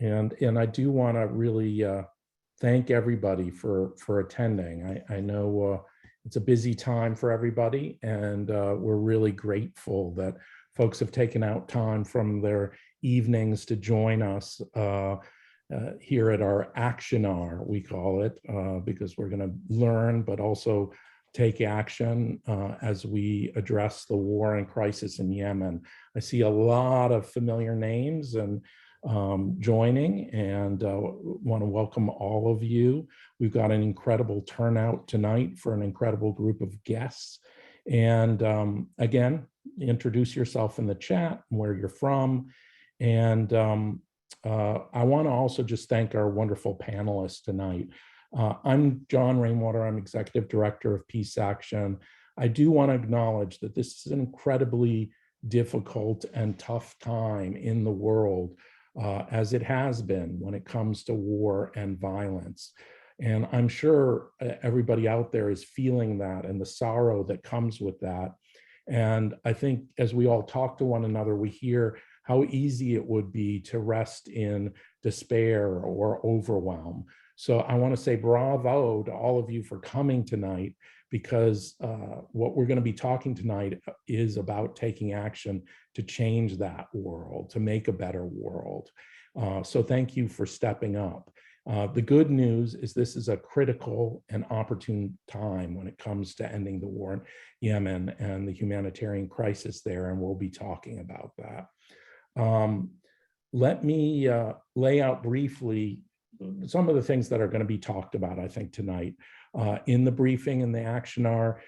And I do want to really thank everybody for attending. I know it's a busy time for everybody, and we're really grateful that folks have taken out time from their evenings to join us here at our Action Hour, we call it, because we're going to learn, but also take action as we address the war and crisis in Yemen. I see a lot of familiar names and joining, and want to welcome all of you. We've got an incredible turnout tonight for an incredible group of guests. And again, introduce yourself in the chat, where you're from. And I want to also just thank our wonderful panelists tonight. I'm John Rainwater. I'm Executive Director of Peace Action. I do want to acknowledge that this is an incredibly difficult and tough time in the world, as it has been when it comes to war and violence. And I'm sure everybody out there is feeling that and the sorrow that comes with that. And I think as we all talk to one another, we hear how easy it would be to rest in despair or overwhelm. So I want to say bravo to all of you for coming tonight, because what we're going to be talking tonight is about taking action to change that world, to make a better world. So thank you for stepping up. The good news is this is a critical and opportune time when it comes to ending the war in Yemen and the humanitarian crisis there, and we'll be talking about that. Let me lay out briefly some of the things that are going to be talked about, I think, tonight. In the briefing in the Action Hour,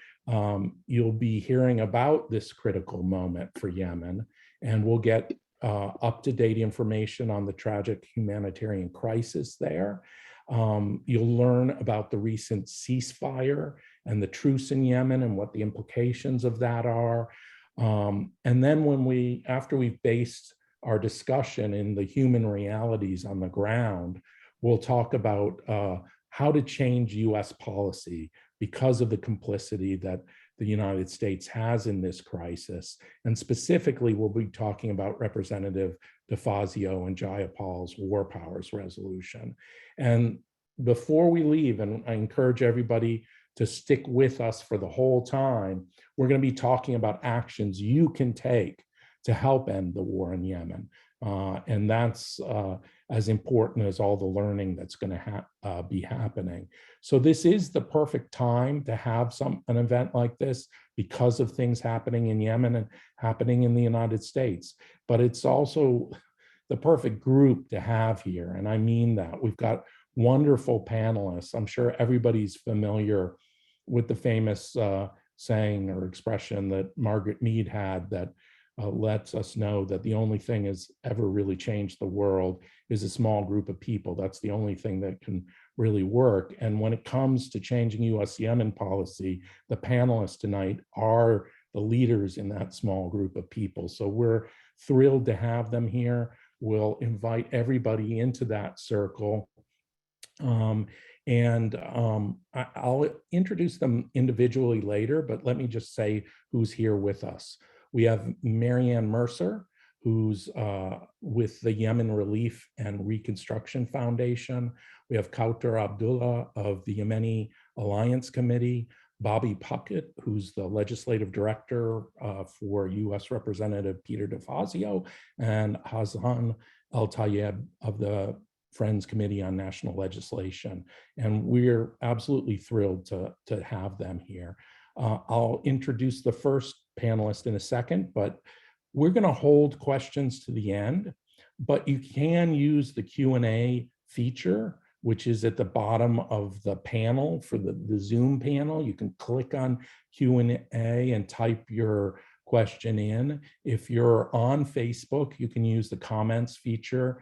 you'll be hearing about this critical moment for Yemen, and we'll get up-to-date information on the tragic humanitarian crisis there. You'll learn about the recent ceasefire and the truce in Yemen and what the implications of that are. And then after we've based our discussion in the human realities on the ground, we'll talk about how to change US policy because of the complicity that the United States has in this crisis. And specifically, we'll be talking about Representative DeFazio and Jayapal's War Powers Resolution. And before we leave, and I encourage everybody to stick with us for the whole time, we're going to be talking about actions you can take to help end the war in Yemen. And that's as important as all the learning that's going to be happening. So this is the perfect time to have an event like this because of things happening in Yemen and happening in the United States. But it's also the perfect group to have here. And I mean that. We've got wonderful panelists. I'm sure everybody's familiar with the famous saying or expression that Margaret Mead had that lets us know that the only thing has ever really changed the world is a small group of people. That's the only thing that can really work. And when it comes to changing US-Yemen policy, the panelists tonight are the leaders in that small group of people. So we're thrilled to have them here. We'll invite everybody into that circle. I'll introduce them individually later, but let me just say who's here with us. We have Marianne Mercer, who's with the Yemen Relief and Reconstruction Foundation. We have Kautar Abdullah of the Yemeni Alliance Committee, Bobby Puckett, who's the legislative director for US Representative Peter DeFazio, and Hazan Al-Tayeb of the Friends Committee on National Legislation. And we're absolutely thrilled to have them here. I'll introduce the first panelist in a second, but we're going to hold questions to the end, but you can use the Q&A feature, which is at the bottom of the panel for the Zoom panel. You can click on Q&A and type your question in. If you're on Facebook, you can use the comments feature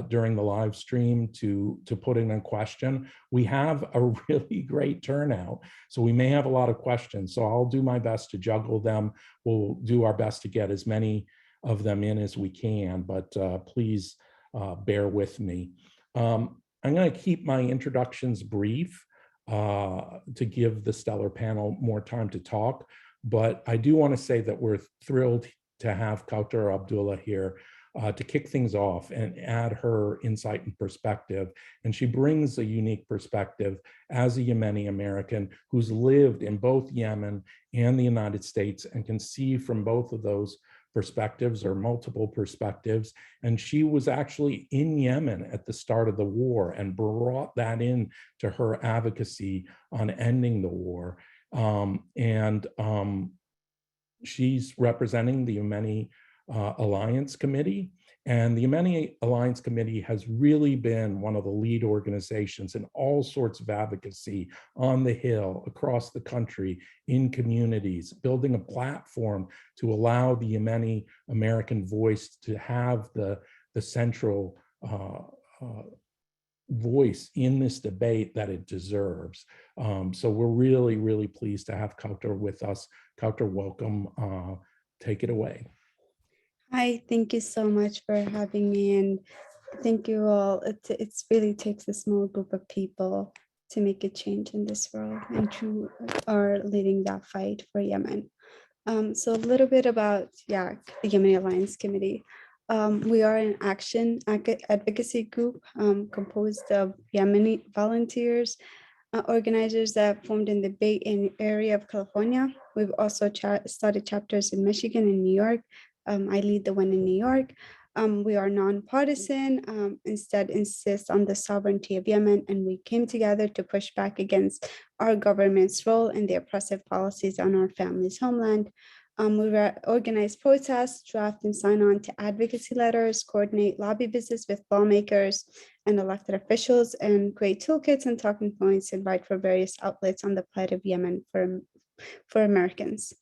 during the live stream to put in a question. We have a really great turnout, so we may have a lot of questions. So I'll do my best to juggle them. We'll do our best to get as many of them in as we can, but please bear with me. I'm going to keep my introductions brief to give the stellar panel more time to talk, but I do want to say that we're thrilled to have Kautar Abdullah here to kick things off and add her insight and perspective. And she brings a unique perspective as a Yemeni American who's lived in both Yemen and the United States and can see from both of those perspectives or multiple perspectives. And she was actually in Yemen at the start of the war and brought that in to her advocacy on ending the war. She's representing the Yemeni Alliance Committee. And the Yemeni Alliance Committee has really been one of the lead organizations in all sorts of advocacy on the Hill, across the country, in communities, building a platform to allow the Yemeni American voice to have the central voice in this debate that it deserves. So we're really, really pleased to have Kautar with us. Kautar, welcome. Take it away. Hi, thank you so much for having me, and thank you all. It really takes a small group of people to make a change in this world, and you are leading that fight for Yemen. So a little bit about the Yemeni Alliance Committee. We are an action advocacy group composed of Yemeni volunteers, organizers that formed in the Bay Area of California. We've also started chapters in Michigan and New York. I lead the one in New York. We are nonpartisan, instead insist on the sovereignty of Yemen, and we came together to push back against our government's role and the oppressive policies on our family's homeland. We organize protests, draft and sign on to advocacy letters, coordinate lobby visits with lawmakers and elected officials, and create toolkits and talking points and write for various outlets on the plight of Yemen for Americans.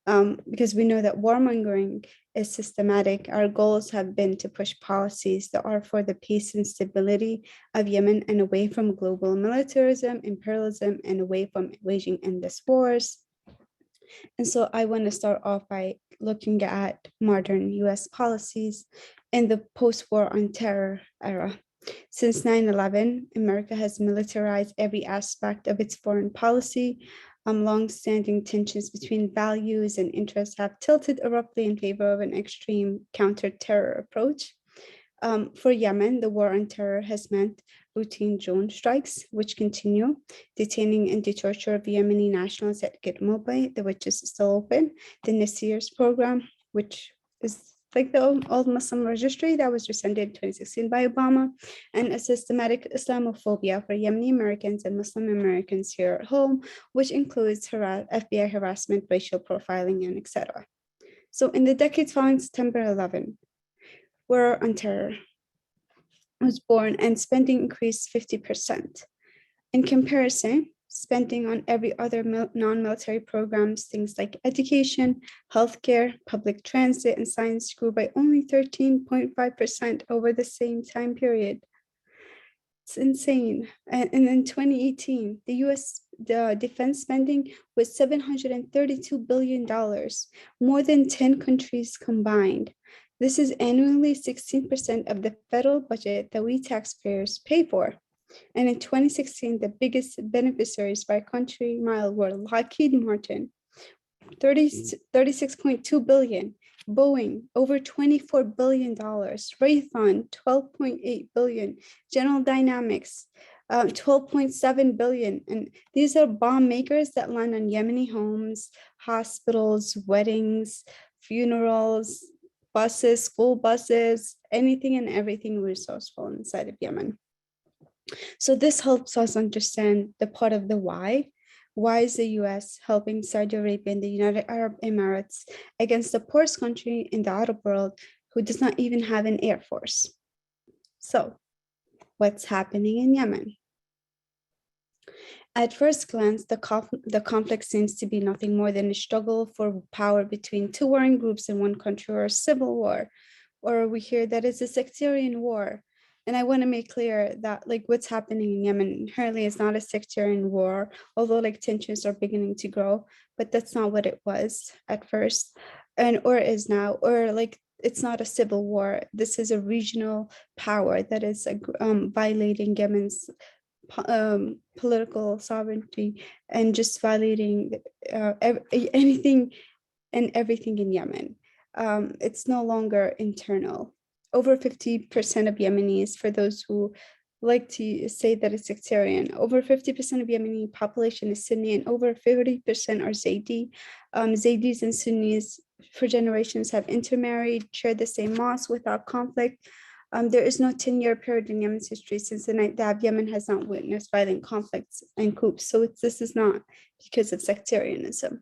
Because we know that warmongering is systematic, our goals have been to push policies that are for the peace and stability of Yemen and away from global militarism, imperialism, and away from waging endless wars. And so I want to start off by looking at modern US policies in the post-war on terror era. Since 9/11, America has militarized every aspect of its foreign policy. Long-standing tensions between values and interests have tilted abruptly in favor of an extreme counter-terror approach. For Yemen, the war on terror has meant routine drone strikes, which continue, detaining and the torture of Yemeni nationals at Gitmobi, which is still open, the Nasir's program, which is like the old Muslim registry that was rescinded in 2016 by Obama, and a systematic Islamophobia for Yemeni Americans and Muslim Americans here at home, which includes FBI harassment, racial profiling, and etc. So in the decades following September 11, war on terror was born and spending increased 50%. In comparison, spending on every other non-military programs, things like education, healthcare, public transit, and science grew by only 13.5% over the same time period. It's insane. And in 2018, the US defense spending was $732 billion, more than 10 countries combined. This is annually 16% of the federal budget that we taxpayers pay for. And in 2016, the biggest beneficiaries by country mile were Lockheed Martin, 36.2 billion, Boeing, over $24 billion, Raytheon, 12.8 billion, General Dynamics, 12.7 billion. And these are bomb makers that land on Yemeni homes, hospitals, weddings, funerals, buses, school buses, anything and everything resourceful inside of Yemen. So this helps us understand the part of the why. Why is the US helping Saudi Arabia and the United Arab Emirates against the poorest country in the Arab world who does not even have an air force? So what's happening in Yemen? At first glance, the conflict seems to be nothing more than a struggle for power between two warring groups in one country, or a civil war, or we hear that it's a sectarian war. And I want to make clear that like what's happening in Yemen inherently is not a sectarian war, although like tensions are beginning to grow, but that's not what it was at first, or is now, or like it's not a civil war. This is a regional power that is violating Yemen's political sovereignty and just violating anything and everything in Yemen. It's no longer internal. Over 50% of Yemenis, for those who like to say that it's sectarian, over 50% of Yemeni population is Sunni and over 30% are Zaydi. Zaydis and Sunnis for generations have intermarried, shared the same mosque without conflict. There is no 10-year period in Yemen's history since the night that Yemen has not witnessed violent conflicts and coups. So this is not because of sectarianism.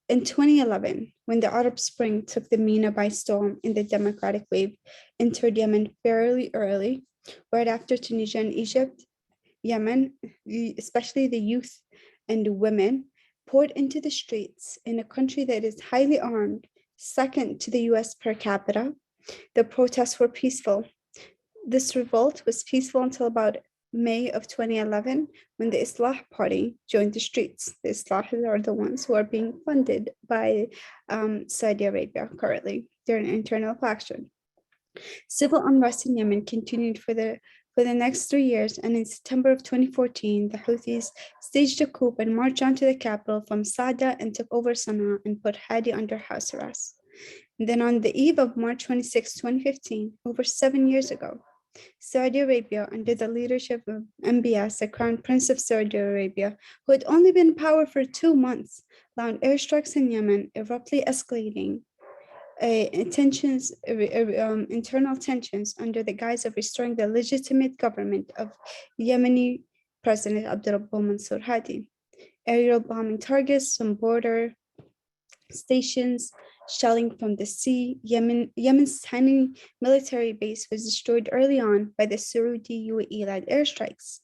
In 2011, when the Arab Spring took the MENA by storm and the democratic wave entered Yemen fairly early, right after Tunisia and Egypt, Yemen, especially the youth and women, poured into the streets in a country that is highly armed, second to the US per capita. The protests were peaceful. This revolt was peaceful until about May of 2011, when the Islah Party joined the streets. The Islahis are the ones who are being funded by Saudi Arabia currently. They're an internal faction. Civil unrest in Yemen continued for the next 3 years, and in September of 2014, the Houthis staged a coup and marched onto the capital from Sada and took over Sana'a and put Hadi under house arrest. And then on the eve of March 26, 2015, over 7 years ago, Saudi Arabia, under the leadership of MBS, the Crown Prince of Saudi Arabia, who had only been in power for 2 months, launched airstrikes in Yemen, abruptly escalating internal tensions under the guise of restoring the legitimate government of Yemeni President Abdurrabbu Mansur Hadi. Aerial bombing targets, some border stations, shelling from the sea. Yemen's tiny military base was destroyed early on by the Saudi UAE-led airstrikes.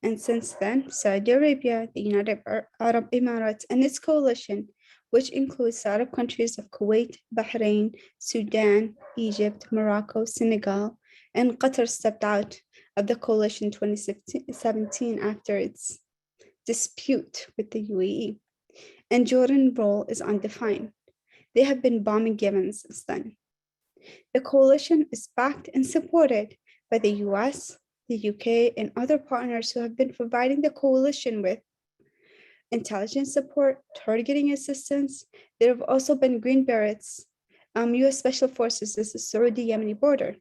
And since then, Saudi Arabia, the United Arab Emirates, and its coalition, which includes Arab countries of Kuwait, Bahrain, Sudan, Egypt, Morocco, Senegal, and Qatar, stepped out of the coalition in 2017 after its dispute with the UAE. And Jordan's role is undefined. They have been bombing Yemen since then. The coalition is backed and supported by the US, the UK, and other partners who have been providing the coalition with intelligence support, targeting assistance. There have also been Green Berets, US Special Forces at the Saudi-Yemeni border.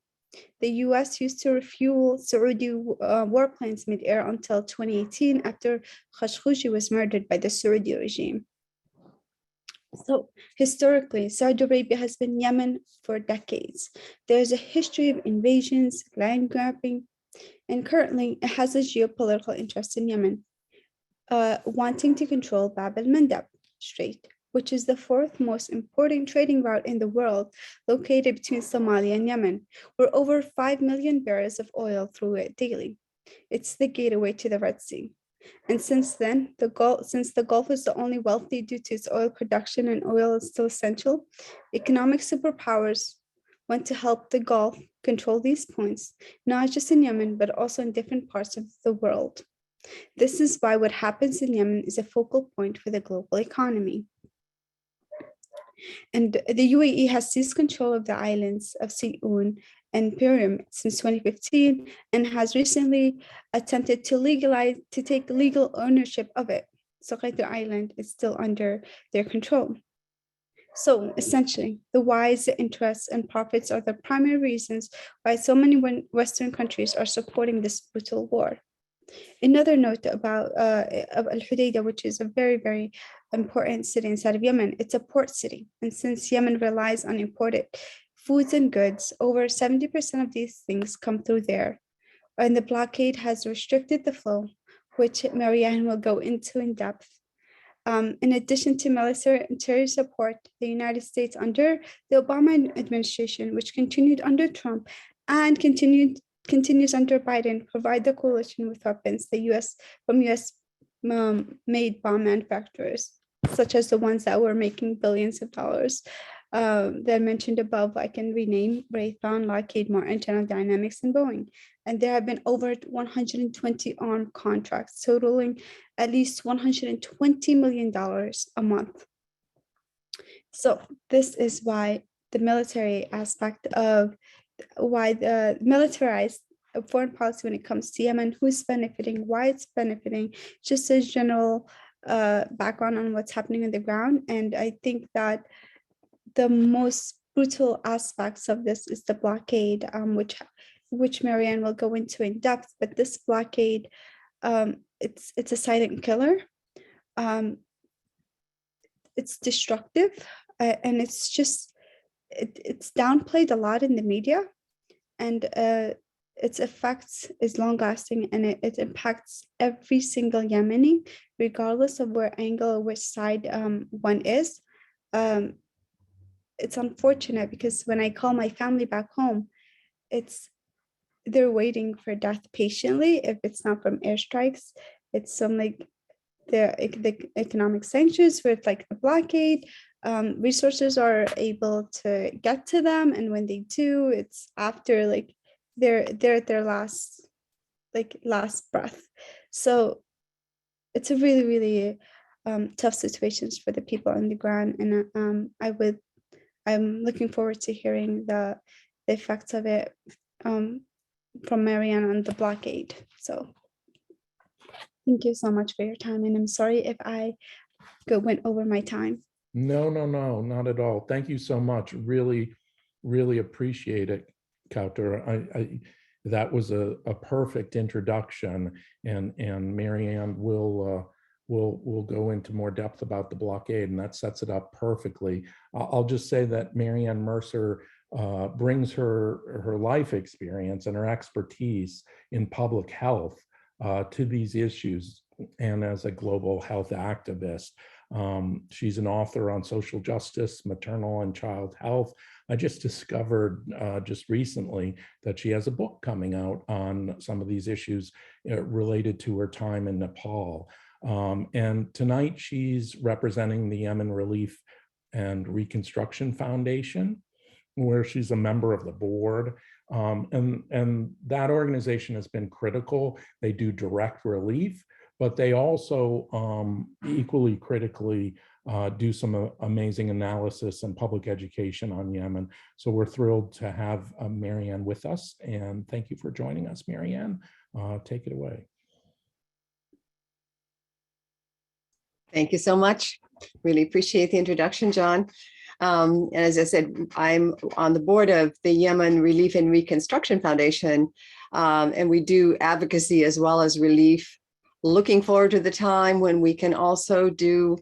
The US used to refuel Saudi warplanes mid-air until 2018 after Khashoggi was murdered by the Saudi regime. So historically, Saudi Arabia has been Yemen for decades. There's a history of invasions, land grabbing, and currently it has a geopolitical interest in Yemen, wanting to control Bab el-Mandab Strait, which is the fourth most important trading route in the world, located between Somalia and Yemen, where over 5 million barrels of oil through it daily. It's the gateway to the Red Sea. And since then, since the Gulf is the only wealthy due to its oil production and oil is still essential, economic superpowers want to help the Gulf control these points, not just in Yemen, but also in different parts of the world. This is why what happens in Yemen is a focal point for the global economy. And the UAE has seized control of the islands of Si'un and Pirim since 2015 and has recently attempted to take legal ownership of it. So the island is still under their control. So essentially, the whys, the interests, and profits are the primary reasons why so many Western countries are supporting this brutal war. Another note about of Al Hudaydah, which is a very, very important city inside of Yemen, it's a port city. And since Yemen relies on imported foods and goods, over 70% of these things come through there. And the blockade has restricted the flow, which Marianne will go into in depth. In addition to military support, the United States under the Obama administration, which continued under Trump and continues under Biden, provide the coalition with weapons from US made bomb manufacturers, such as the ones that were making billions of dollars. That I mentioned above, I can rename Raytheon, Lockheed Martin, General Dynamics, and Boeing. And there have been over 120 armed contracts totaling at least $120 million a month. So this is why the military aspect of why the militarized foreign policy when it comes to Yemen, who's benefiting, why it's benefiting, just a general background on what's happening on the ground. And I think that the most brutal aspects of this is the blockade, which Marianne will go into in depth. But this blockade, it's a silent killer. It's destructive, and it's just it's downplayed a lot in the media, and its effects is long lasting, and it impacts every single Yemeni, regardless of where angle or which side one is. It's unfortunate because when I call my family back home, they're waiting for death patiently. If it's not from airstrikes, it's some like the economic sanctions with like the blockade. Resources are able to get to them, and when they do, it's after like they're at their last breath. So it's a really tough situations for the people on the ground, and I'm looking forward to hearing the effects of it from Marianne on the blockade. So thank you so much for your time, and I'm sorry if I went over my time. No, not at all. Thank you so much. Really appreciate it, Kauter. That was a perfect introduction, and Marianne will go into more depth about the blockade, and that sets it up perfectly. I'll just say that Marianne Mercer brings her life experience and her expertise in public health to these issues, and as a global health activist. She's an author on social justice, maternal and child health. I just discovered just recently that she has a book coming out on some of these issues related to her time in Nepal. And tonight she's representing the Yemen Relief and Reconstruction Foundation, where she's a member of the board. And that organization has been critical. They do direct relief, but they also equally critically do some amazing analysis and public education on Yemen. So we're thrilled to have Marianne with us, and thank you for joining us, Marianne. Take it away. Thank you so much. Really appreciate the introduction, John. And as I said, I'm on the board of the Yemen Relief and Reconstruction Foundation, and we do advocacy as well as relief. Looking forward to the time when we can also do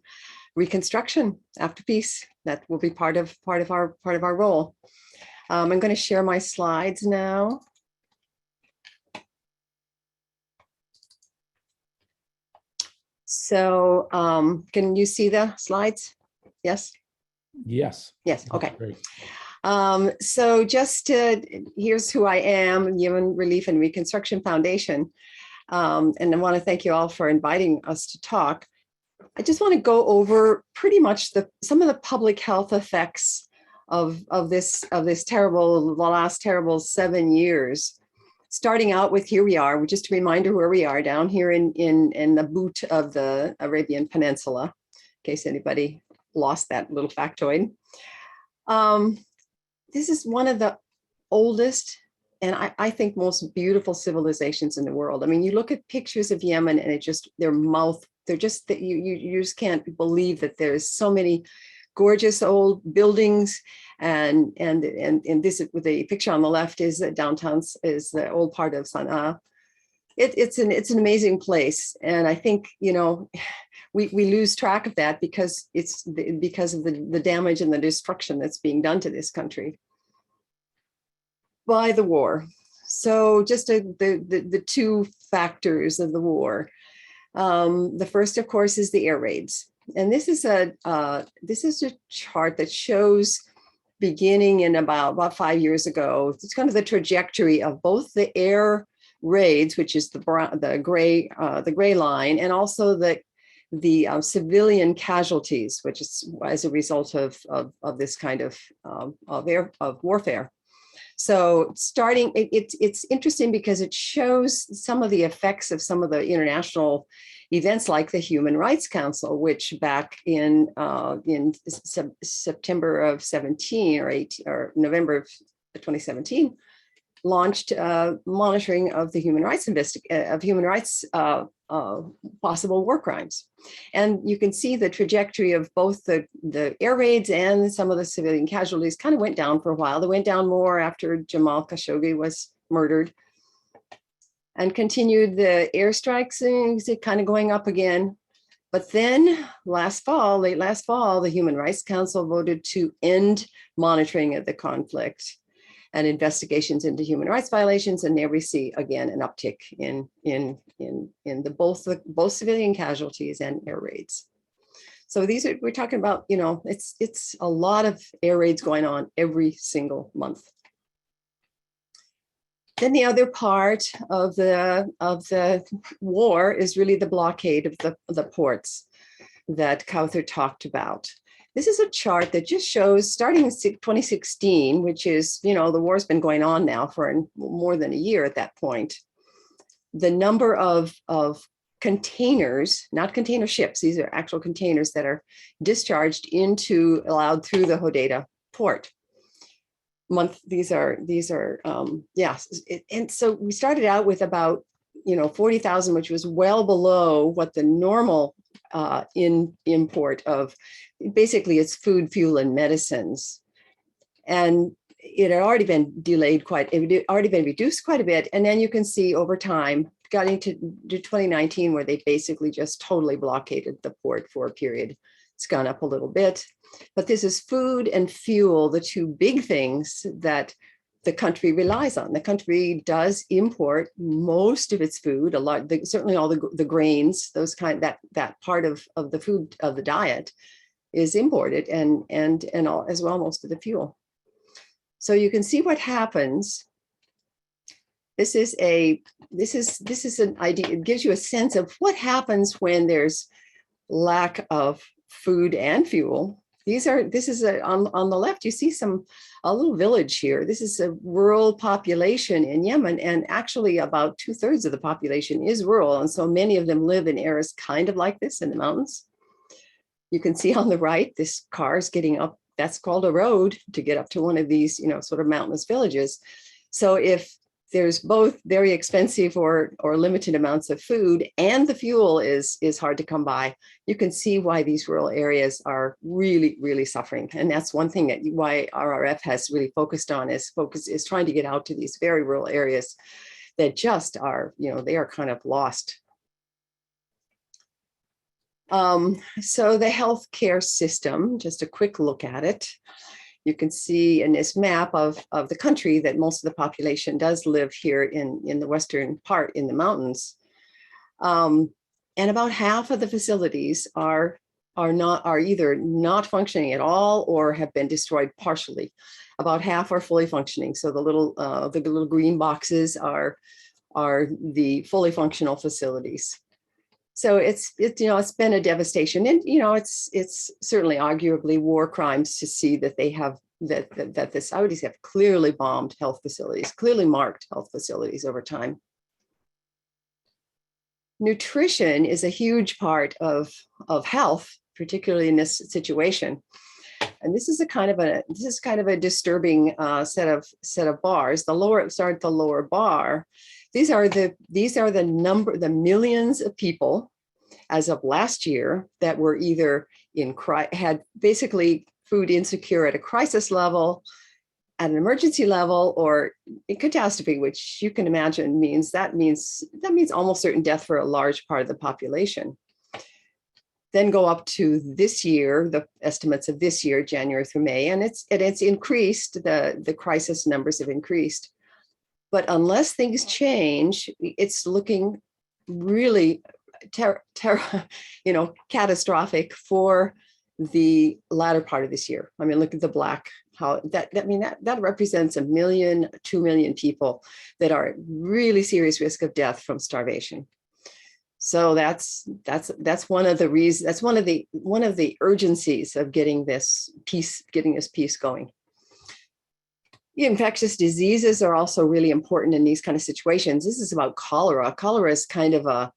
reconstruction after peace. That will be part of our role. I'm going to share my slides now. So can you see the slides? Yes? Yes, okay. Great. So just here's who I am, Yemen Relief and Reconstruction Foundation. And I want to thank you all for inviting us to talk. I just want to go over pretty much some of the public health effects of this terrible, the last terrible 7 years. Starting out with, here we are, just a reminder where we are down here in the boot of the Arabian Peninsula, in case anybody lost that little factoid. This is one of the oldest and I think most beautiful civilizations in the world. I mean, you look at pictures of Yemen and they're just that you just can't believe that there's so many gorgeous old buildings, and this with the picture on the left is downtown, is the old part of Sana'a. It's an amazing place, and I think we lose track of that because of the damage and the destruction that's being done to this country by the war. So just the two factors of the war. The first, of course, is the air raids. And this is a chart that shows, beginning in about 5 years ago, it's kind of the trajectory of both the air raids, which is the gray line, and also the civilian casualties, which is as a result of this kind of warfare. So it's interesting because it shows some of the effects of some of the international events like the Human Rights Council, which back in September of 17 or November of 2017, launched monitoring of the human rights possible war crimes. And you can see the trajectory of both the air raids and some of the civilian casualties kind of went down for a while. They went down more after Jamal Khashoggi was murdered, and continued the airstrikes, kind of going up again. But then late last fall, the Human Rights Council voted to end monitoring of the conflict and investigations into human rights violations, and there we see again an uptick in both civilian casualties and air raids. So we're talking about, it's a lot of air raids going on every single month. Then the other part of the war is really the blockade of the ports that Kauthar talked about. This is a chart that just shows, starting in 2016, which is, the war's been going on now for more than a year at that point, the number of containers, not container ships, these are actual containers that are discharged allowed through the Hodeidah port. And so we started out with about 40,000, which was well below what the normal import of, basically it's food, fuel, and medicines. And it had already been reduced quite a bit. And then you can see over time, got into 2019, where they basically just totally blockaded the port for a period. It's gone up a little bit. But this is food and fuel, the two big things that the country relies on. The country does import most of its food, certainly all the grains, those that part of the food of the diet is imported, and all, as well, most of the fuel. So you can see what happens. This is an idea. It gives you a sense of what happens when there's lack of food and fuel. On the left, you see a little village here. This is a rural population in Yemen, and actually about 2/3 of the population is rural. And so many of them live in areas kind of like this in the mountains. You can see on the right, this car is getting up. That's called a road to get up to one of these, sort of mountainous villages. So if there's both very expensive or limited amounts of food, and the fuel is hard to come by, you can see why these rural areas are really, really suffering. And that's one thing why RRF has really focused on is trying to get out to these very rural areas that just are, they are kind of lost. So the healthcare system, just a quick look at it. You can see in this map of the country that most of the population does live here in the western part in the mountains. And about half of the facilities are either not functioning at all or have been destroyed partially. About half are fully functioning. So the little green boxes are the fully functional facilities. So it's been a devastation, and it's certainly arguably war crimes to see that they have that the Saudis have clearly bombed health facilities, clearly marked health facilities over time. Nutrition is a huge part of health, particularly in this situation. And this is kind of a disturbing set of bars. The lower bar. These are the millions of people as of last year that were either had basically food insecure at a crisis level, at an emergency level, or in catastrophe, which you can imagine means almost certain death for a large part of the population. Then go up to this year, the estimates of this year, January through May, and it's increased. The crisis numbers have increased. But unless things change, it's looking really catastrophic for the latter part of this year. I mean, look at the black, that represents 1 million, 2 million people that are at really serious risk of death from starvation. So that's one of the reasons, that's one of the urgencies of getting this peace going. Infectious diseases are also really important in these kind of situations. This is about cholera. Cholera is kind of a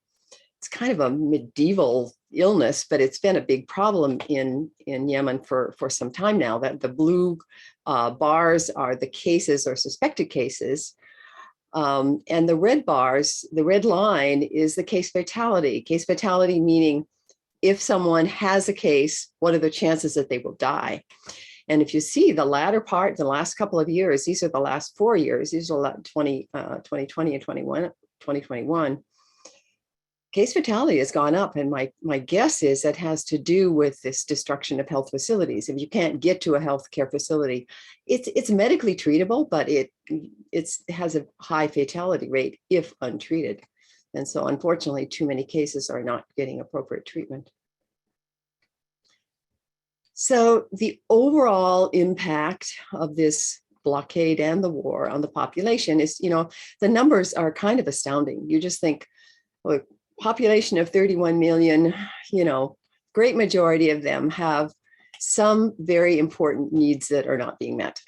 medieval illness, but it's been a big problem in Yemen for some time now. That the blue bars are the cases or suspected cases. And the red bars, the red line is the case fatality. Case fatality meaning if someone has a case, what are the chances that they will die? And if you see the latter part, the last couple of years, these are the last 4 years, these are 2020 and 2021, case fatality has gone up. And my guess is that has to do with this destruction of health facilities. If you can't get to a healthcare facility, it's medically treatable, but it has a high fatality rate if untreated. And so unfortunately, too many cases are not getting appropriate treatment. So the overall impact of this blockade and the war on the population is, the numbers are kind of astounding. You just think, look, population of 31 million, great majority of them have some very important needs that are not being met.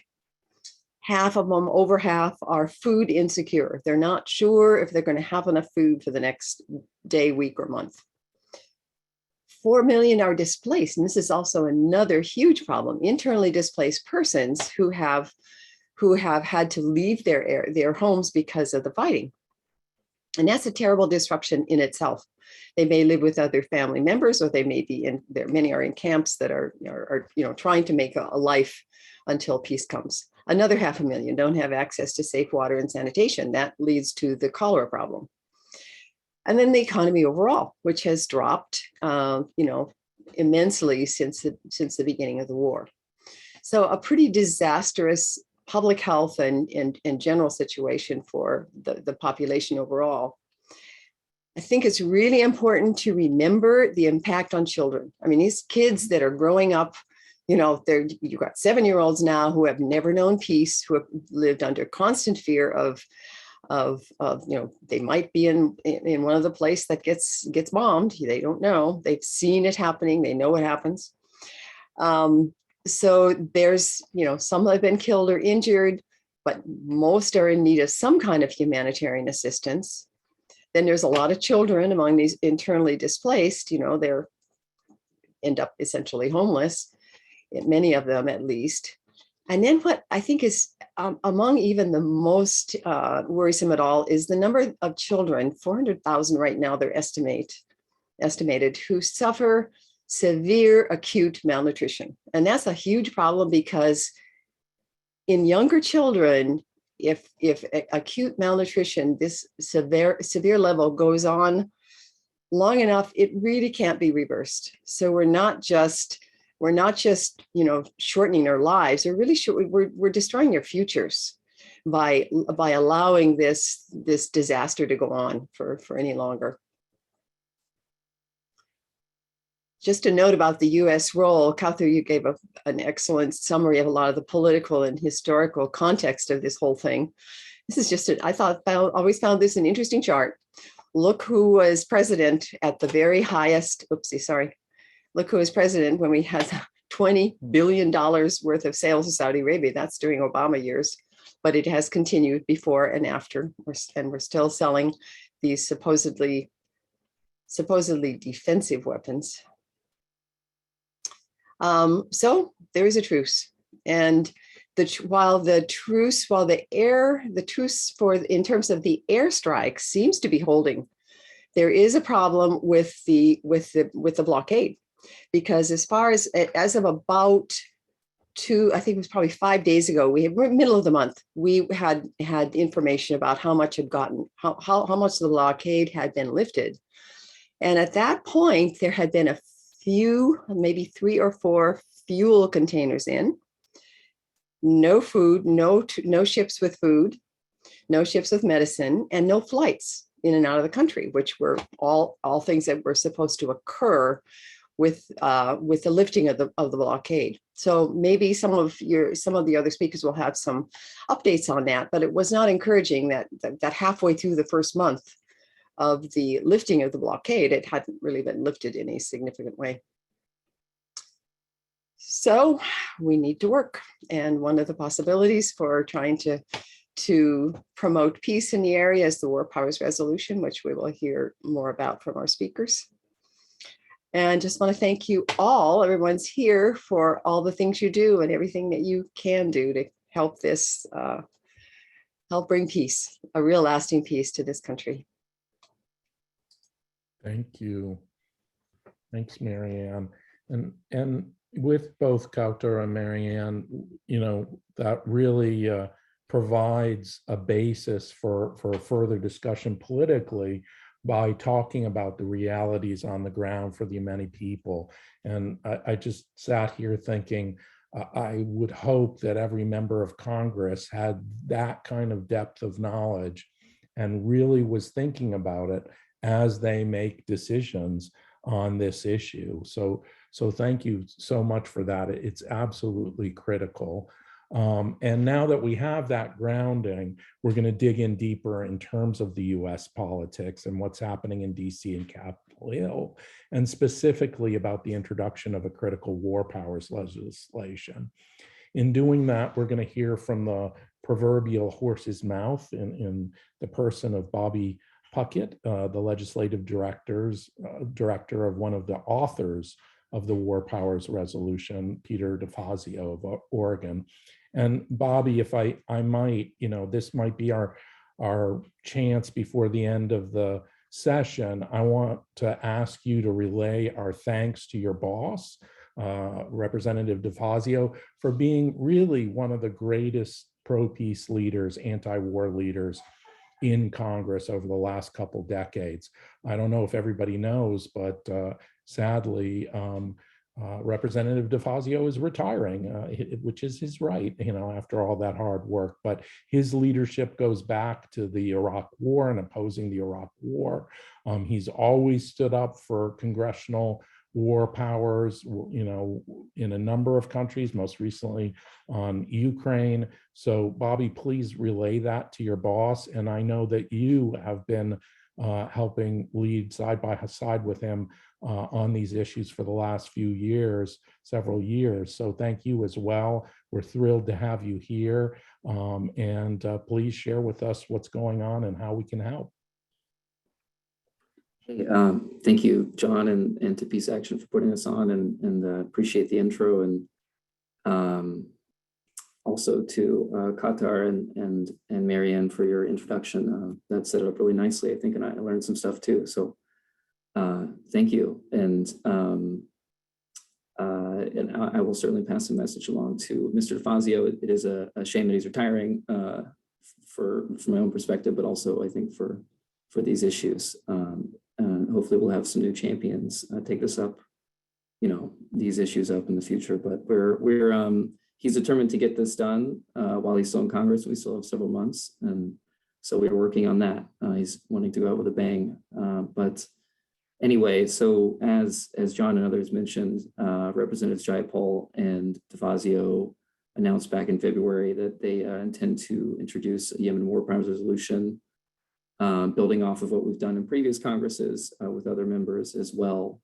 Half of them, over half, are food insecure. They're not sure if they're going to have enough food for the next day, week, or month. 4 million are displaced, and this is also another huge problem. Internally displaced persons who have had to leave their homes because of the fighting. And that's a terrible disruption in itself. They may live with other family members, or they may be in there. Many are in camps that are trying to make a life until peace comes. Another 500,000 don't have access to safe water and sanitation. That leads to the cholera problem. And then the economy overall, which has dropped, immensely since the beginning of the war. So a pretty disastrous public health and general situation for the population overall. I think it's really important to remember the impact on children. I mean, these kids that are growing up, you've got 7-year-olds now who have never known peace, who have lived under constant fear of they might be in one of the places that gets bombed. They don't know. They've seen it happening. They know what happens. So there's, some have been killed or injured, but most are in need of some kind of humanitarian assistance. Then there's a lot of children among these internally displaced, they end up essentially homeless, many of them at least. And then what I think is among even the most worrisome at all is the number of children, 400,000 right now, they're estimated, who suffer severe acute malnutrition. And that's a huge problem because in younger children, if acute malnutrition, this severe level goes on long enough, it really can't be reversed. So we're not just shortening their lives. We're destroying their futures by allowing this disaster to go on for any longer. Just a note about the U.S. role. Kathu, you gave an excellent summary of a lot of the political and historical context of this whole thing. This is just always found this an interesting chart. Look who was president at the very highest. Look who was president when we had $20 billion worth of sales to Saudi Arabia. That's during Obama years, but it has continued before and after. And we're still selling these supposedly defensive weapons. So there is a truce, and in terms of the airstrike seems to be holding, there is a problem with the blockade, because as of about I think it was probably 5 days ago, we're middle of the month, we had information about how much much the blockade had been lifted. And at that point, there had been a few, maybe 3 or 4 fuel containers in, no food, no ships with food, no ships with medicine, and no flights in and out of the country, which were all things that were supposed to occur with the lifting of the blockade. So maybe some of the other speakers will have some updates on that, but it was not encouraging that halfway through the first month of the lifting of the blockade, it hadn't really been lifted in a significant way. So we need to work. And one of the possibilities for trying to promote peace in the area is the War Powers Resolution, which we will hear more about from our speakers. And just want to thank you all, everyone's here, for all the things you do and everything that you can do to help this help bring peace, a real lasting peace to this country. Thank you. Thanks, Marianne. And with both Kautar and Marianne, you know, that really provides a basis for further discussion politically by talking about the realities on the ground for the Yemeni people. And I just sat here thinking, I would hope that every member of Congress had that kind of depth of knowledge and really was thinking about it as they make decisions on this issue. So thank you so much for that. It's absolutely critical. And now that we have that grounding, we're going to dig in deeper in terms of the US politics and what's happening in DC and Capitol Hill, and specifically about the introduction of a critical war powers legislation. In doing that, we're going to hear from the proverbial horse's mouth in the person of Bobby Puckett, the legislative director of one of the authors of the War Powers Resolution, Peter DeFazio of Oregon. And Bobby, if I might, you know, this might be our chance before the end of the session. I want to ask you to relay our thanks to your boss, Representative DeFazio, for being really one of the greatest pro-peace leaders, anti-war leaders in Congress over the last couple decades. I don't know if everybody knows, but sadly, Representative DeFazio is retiring, which is his right, you know, after all that hard work. But his leadership goes back to the Iraq War and opposing the Iraq War. He's always stood up for congressional war powers, you know, in a number of countries, most recently on Ukraine. So Bobby, please relay that to your boss. And I know that you have been helping lead side by side with him on these issues for the last few years, several years. So thank you as well. We're thrilled to have you here. And please share with us what's going on and how we can help. Hey, thank you, John, and to Peace Action for putting us on, and appreciate the intro, and also to Qatar and Marianne for your introduction. That set it up really nicely, I think, and I learned some stuff too. So thank you, and I will certainly pass the message along to Mr. DeFazio. It is a shame that he's retiring from my own perspective, but also I think for these issues. And hopefully we'll have some new champions take this up, you know, these issues up in the future. But he's determined to get this done while he's still in Congress. We still have several months, and so we're working on that. He's wanting to go out with a bang. But anyway, so as John and others mentioned, Representatives Jayapal and DeFazio announced back in February that they intend to introduce a Yemen War Powers Resolution, building off of what we've done in previous Congresses with other members as well.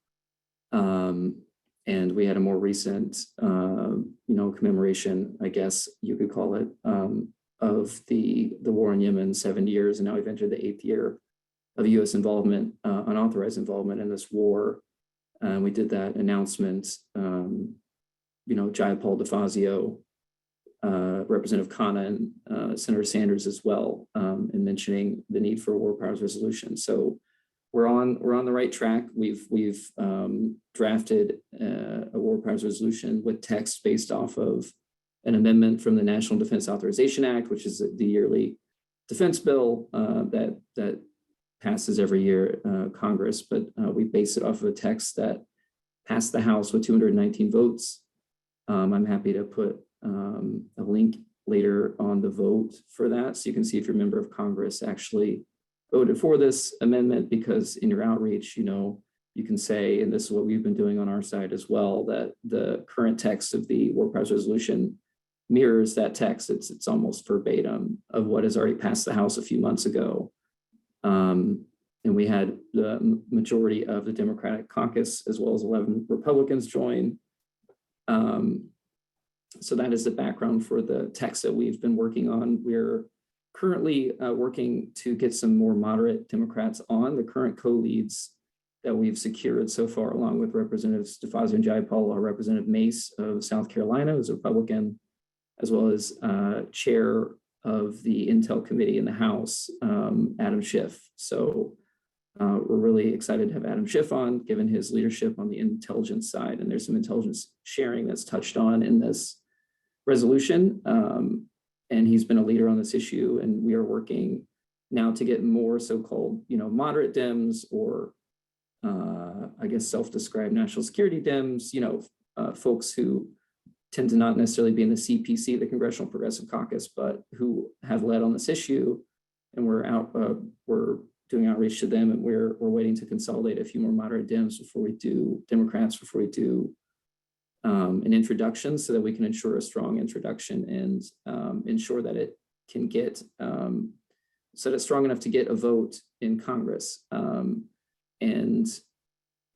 And we had a more recent, commemoration, I guess you could call it, of the war in Yemen, 7 years, and now we've entered the 8th year of U.S. involvement, unauthorized involvement in this war. We did that announcement, Jayapal, DeFazio, Representative Khanna, and Senator Sanders as well, in mentioning the need for a war powers resolution. So we're on the right track. We've drafted a war powers resolution with text based off of an amendment from the National Defense Authorization Act, which is the yearly defense bill that passes every year Congress. But we base it off of a text that passed the House with 219 votes. I'm happy to put a link later on the vote for that, so you can see if your member of Congress actually voted for this amendment, because in your outreach, you can say, and this is what we've been doing on our side as well, that the current text of the war powers resolution mirrors that text. It's almost verbatim of what has already passed the House a few months ago. And we had the majority of the Democratic caucus, as well as 11 Republicans join. So that is the background for the text that we've been working on. We're currently working to get some more moderate Democrats on. The current co-leads that we've secured so far, along with Representatives DeFazio and Jayapal, are Representative Mace of South Carolina, who's a Republican, as well as Chair of the Intel Committee in the House, Adam Schiff. So we're really excited to have Adam Schiff on, given his leadership on the intelligence side. And there's some intelligence sharing that's touched on in this resolution. And he's been a leader on this issue. And we are working now to get more so-called, moderate Dems, or I guess self-described national security Dems, folks who tend to not necessarily be in the CPC, the Congressional Progressive Caucus, but who have led on this issue. And we're doing outreach to them, and we're waiting to consolidate a few more moderate Dems Democrats before we do an introduction, so that we can ensure a strong introduction and ensure that it can get so that it's strong enough to get a vote in Congress. And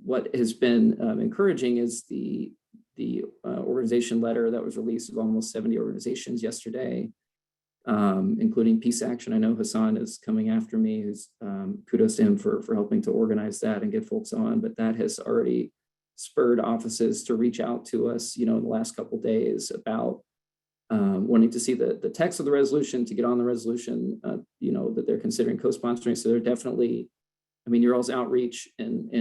what has been encouraging is the organization letter that was released of almost 70 organizations yesterday, including Peace Action. I know Hassan is coming after me, who's kudos to him for helping to organize that and get folks on, but that has already spurred offices to reach out to us, in the last couple of days about wanting to see the text of the resolution, to get on the resolution, that they're considering co-sponsoring. So they're definitely, your all's outreach and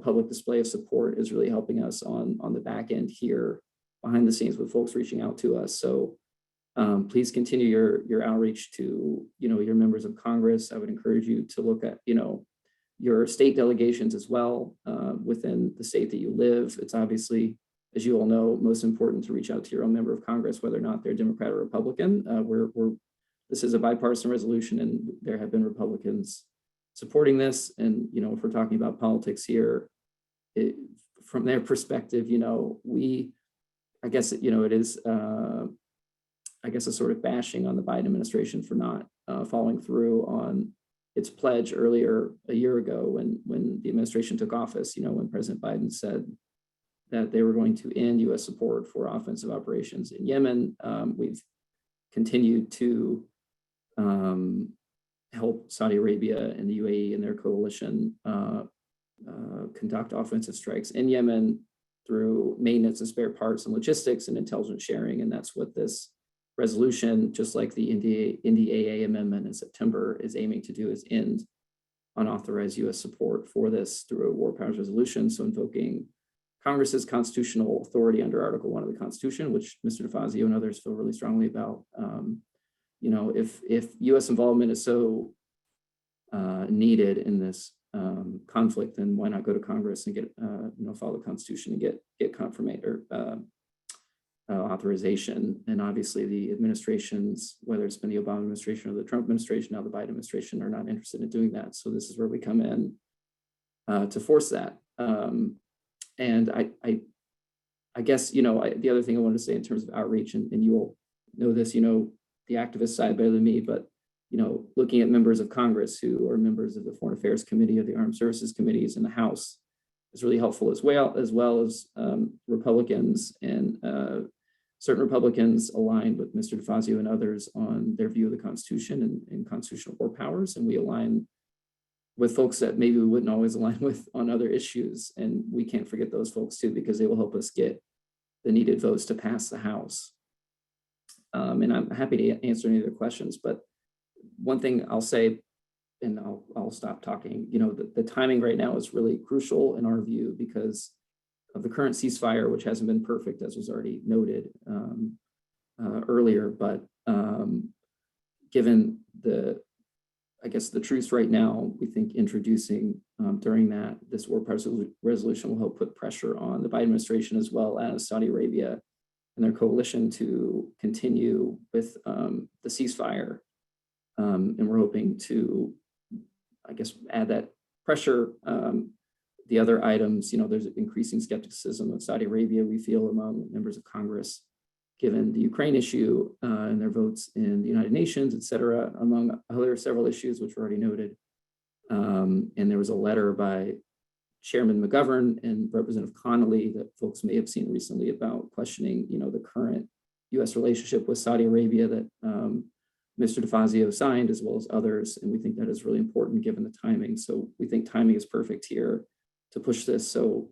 public display of support is really helping us on the back end here, behind the scenes, with folks reaching out to us. So please continue your outreach to your members of Congress. I would encourage you to look at your state delegations as well, within the state that you live. It's obviously, as you all know, most important to reach out to your own member of Congress, whether or not they're Democrat or Republican. This is a bipartisan resolution, and there have been Republicans supporting this. And if we're talking about politics here, from their perspective, I guess it is a sort of bashing on the Biden administration for not following through on its pledge earlier a year ago when the administration took office, when President Biden said that they were going to end U.S. support for offensive operations in Yemen. We've continued to help Saudi Arabia and the UAE and their coalition conduct offensive strikes in Yemen through maintenance and spare parts and logistics and intelligence sharing. And that's what this resolution, just like the NDAA amendment in September, is aiming to do, is end unauthorized U.S. support for this through a war powers resolution. So invoking Congress's constitutional authority under Article 1 of the Constitution, which Mr. DeFazio and others feel really strongly about. If U.S. involvement is so needed in this conflict, then why not go to Congress and get follow the Constitution and get confirmation or authorization? And obviously the administrations, whether it's been the Obama administration or the Trump administration, now the Biden administration, are not interested in doing that. So this is where we come in to force that. And I guess, the other thing I wanted to say in terms of outreach, and you all know this, the activist side better than me, but, looking at members of Congress who are members of the Foreign Affairs Committee or the Armed Services Committees in the House is really helpful as well as Republicans and certain Republicans aligned with Mr. DeFazio and others on their view of the Constitution and constitutional war powers. And we align with folks that maybe we wouldn't always align with on other issues. And we can't forget those folks too, because they will help us get the needed votes to pass the House. And I'm happy to answer any other questions, but one thing I'll say, and I'll stop talking, the timing right now is really crucial in our view because of the current ceasefire, which hasn't been perfect, as was already noted earlier, but given the truth right now, we think introducing during this war powers resolution will help put pressure on the Biden administration as well as Saudi Arabia and their coalition to continue with the ceasefire. And we're hoping to, add that pressure. The other items, there's increasing skepticism of Saudi Arabia, we feel, among members of Congress, given the Ukraine issue and their votes in the United Nations, et cetera, among several issues which were already noted. And there was a letter by Chairman McGovern and Representative Connolly that folks may have seen recently about questioning, the current U.S. relationship with Saudi Arabia that Mr. DeFazio signed, as well as others. And we think that is really important given the timing. So we think timing is perfect here to push this. So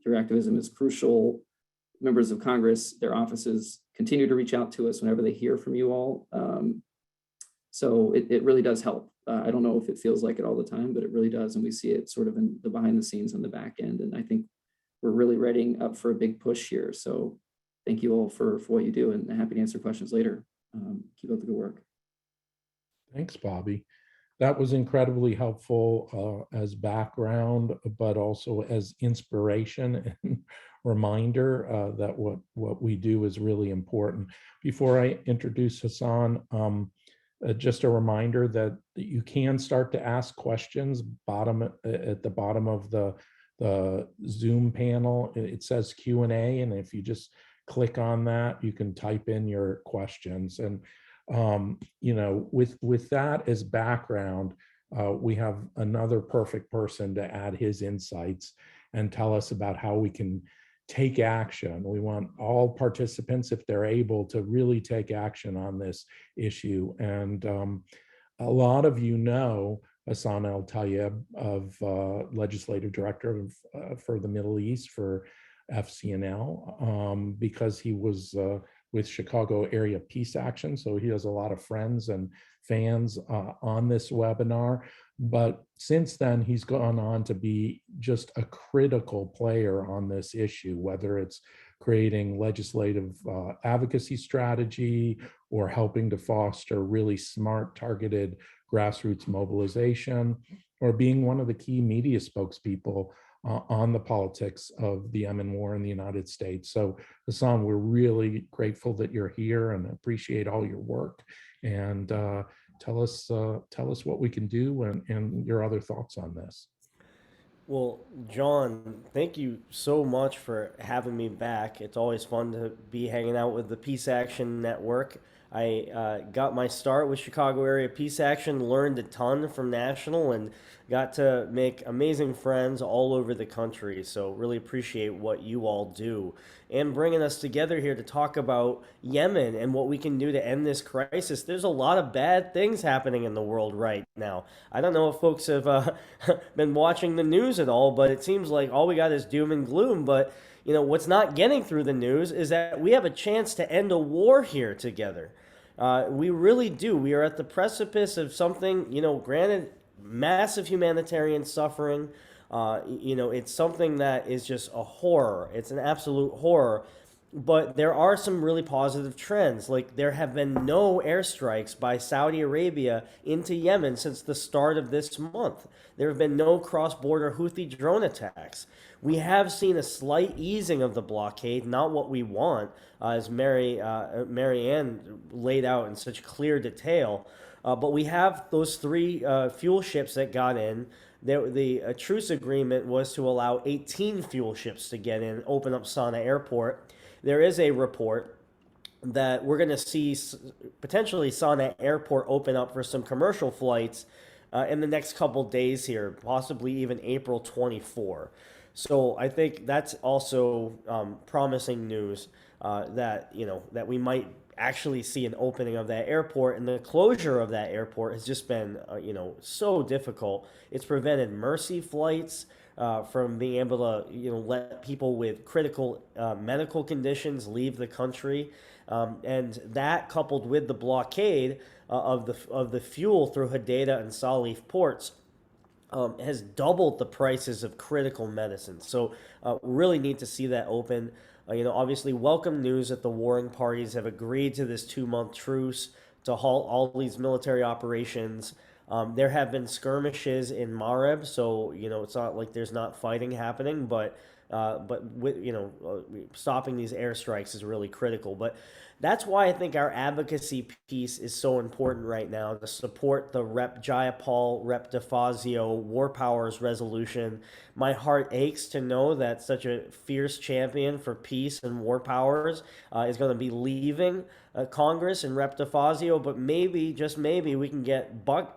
your activism is crucial. Members of Congress, their offices continue to reach out to us whenever they hear from you all. So it really does help. I don't know if it feels like it all the time, but it really does. And we see it sort of in the behind the scenes on the back end. And I think we're really readying up for a big push here. So thank you all for what you do, and happy to answer questions later. Keep up the good work. Thanks, Bobby. That was incredibly helpful as background, but also as inspiration and reminder that what we do is really important. Before I introduce Hassan, just a reminder that you can start to ask questions at the bottom of the Zoom panel. It says Q&A, and if you just click on that, you can type in your questions. And with that as background, we have another perfect person to add his insights and tell us about how we can take action. We want all participants, if they're able, to really take action on this issue. And a lot of you know Hassan El Tayeb, of legislative director for the Middle East for FCNL, because he was with Chicago Area Peace Action. So he has a lot of friends and fans on this webinar. But since then, he's gone on to be just a critical player on this issue, whether it's creating legislative advocacy strategy or helping to foster really smart, targeted grassroots mobilization, or being one of the key media spokespeople on the politics of the Yemen war in the United States. So Hassan, we're really grateful that you're here and appreciate all your work. And tell us what we can do and your other thoughts on this. Well, John, thank you so much for having me back. It's always fun to be hanging out with the Peace Action Network. I got my start with Chicago Area Peace Action, learned a ton from National, and got to make amazing friends all over the country. So really appreciate what you all do and bringing us together here to talk about Yemen and what we can do to end this crisis. There's a lot of bad things happening in the world right now. I don't know if folks have been watching the news at all, but it seems like all we got is doom and gloom. But what's not getting through the news is that we have a chance to end a war here together. We really do. We are at the precipice of something, granted, massive humanitarian suffering. It's something that is just a horror. It's an absolute horror. But there are some really positive trends. Like, there have been no airstrikes by Saudi Arabia into Yemen since the start of this month. There have been no cross-border Houthi drone attacks. We have seen a slight easing of the blockade, not what we want, as Mary Ann laid out in such clear detail. But we have those three fuel ships that got in. The truce agreement was to allow 18 fuel ships to get in, open up Sana'a Airport. There is a report that we're going to see potentially Sana'a Airport open up for some commercial flights in the next couple days here, possibly even April 24. So I think that's also promising news that we might actually see an opening of that airport. And the closure of that airport has just been so difficult. It's prevented Mercy flights from being able to let people with critical medical conditions leave the country, and that coupled with the blockade of the fuel through Hodeidah and Salif ports has doubled the prices of critical medicines. So really need to see that open. Obviously welcome news that the warring parties have agreed to this 2-month truce to halt all these military operations. There have been skirmishes in Marib, so it's not like there's not fighting happening, but with stopping these airstrikes is really critical. But that's why I think our advocacy piece is so important right now, to support the Rep. Jayapal, Rep. DeFazio War Powers resolution. My heart aches to know that such a fierce champion for peace and war powers is going to be leaving Congress, and Rep. DeFazio, but maybe, just maybe, we can get Bobby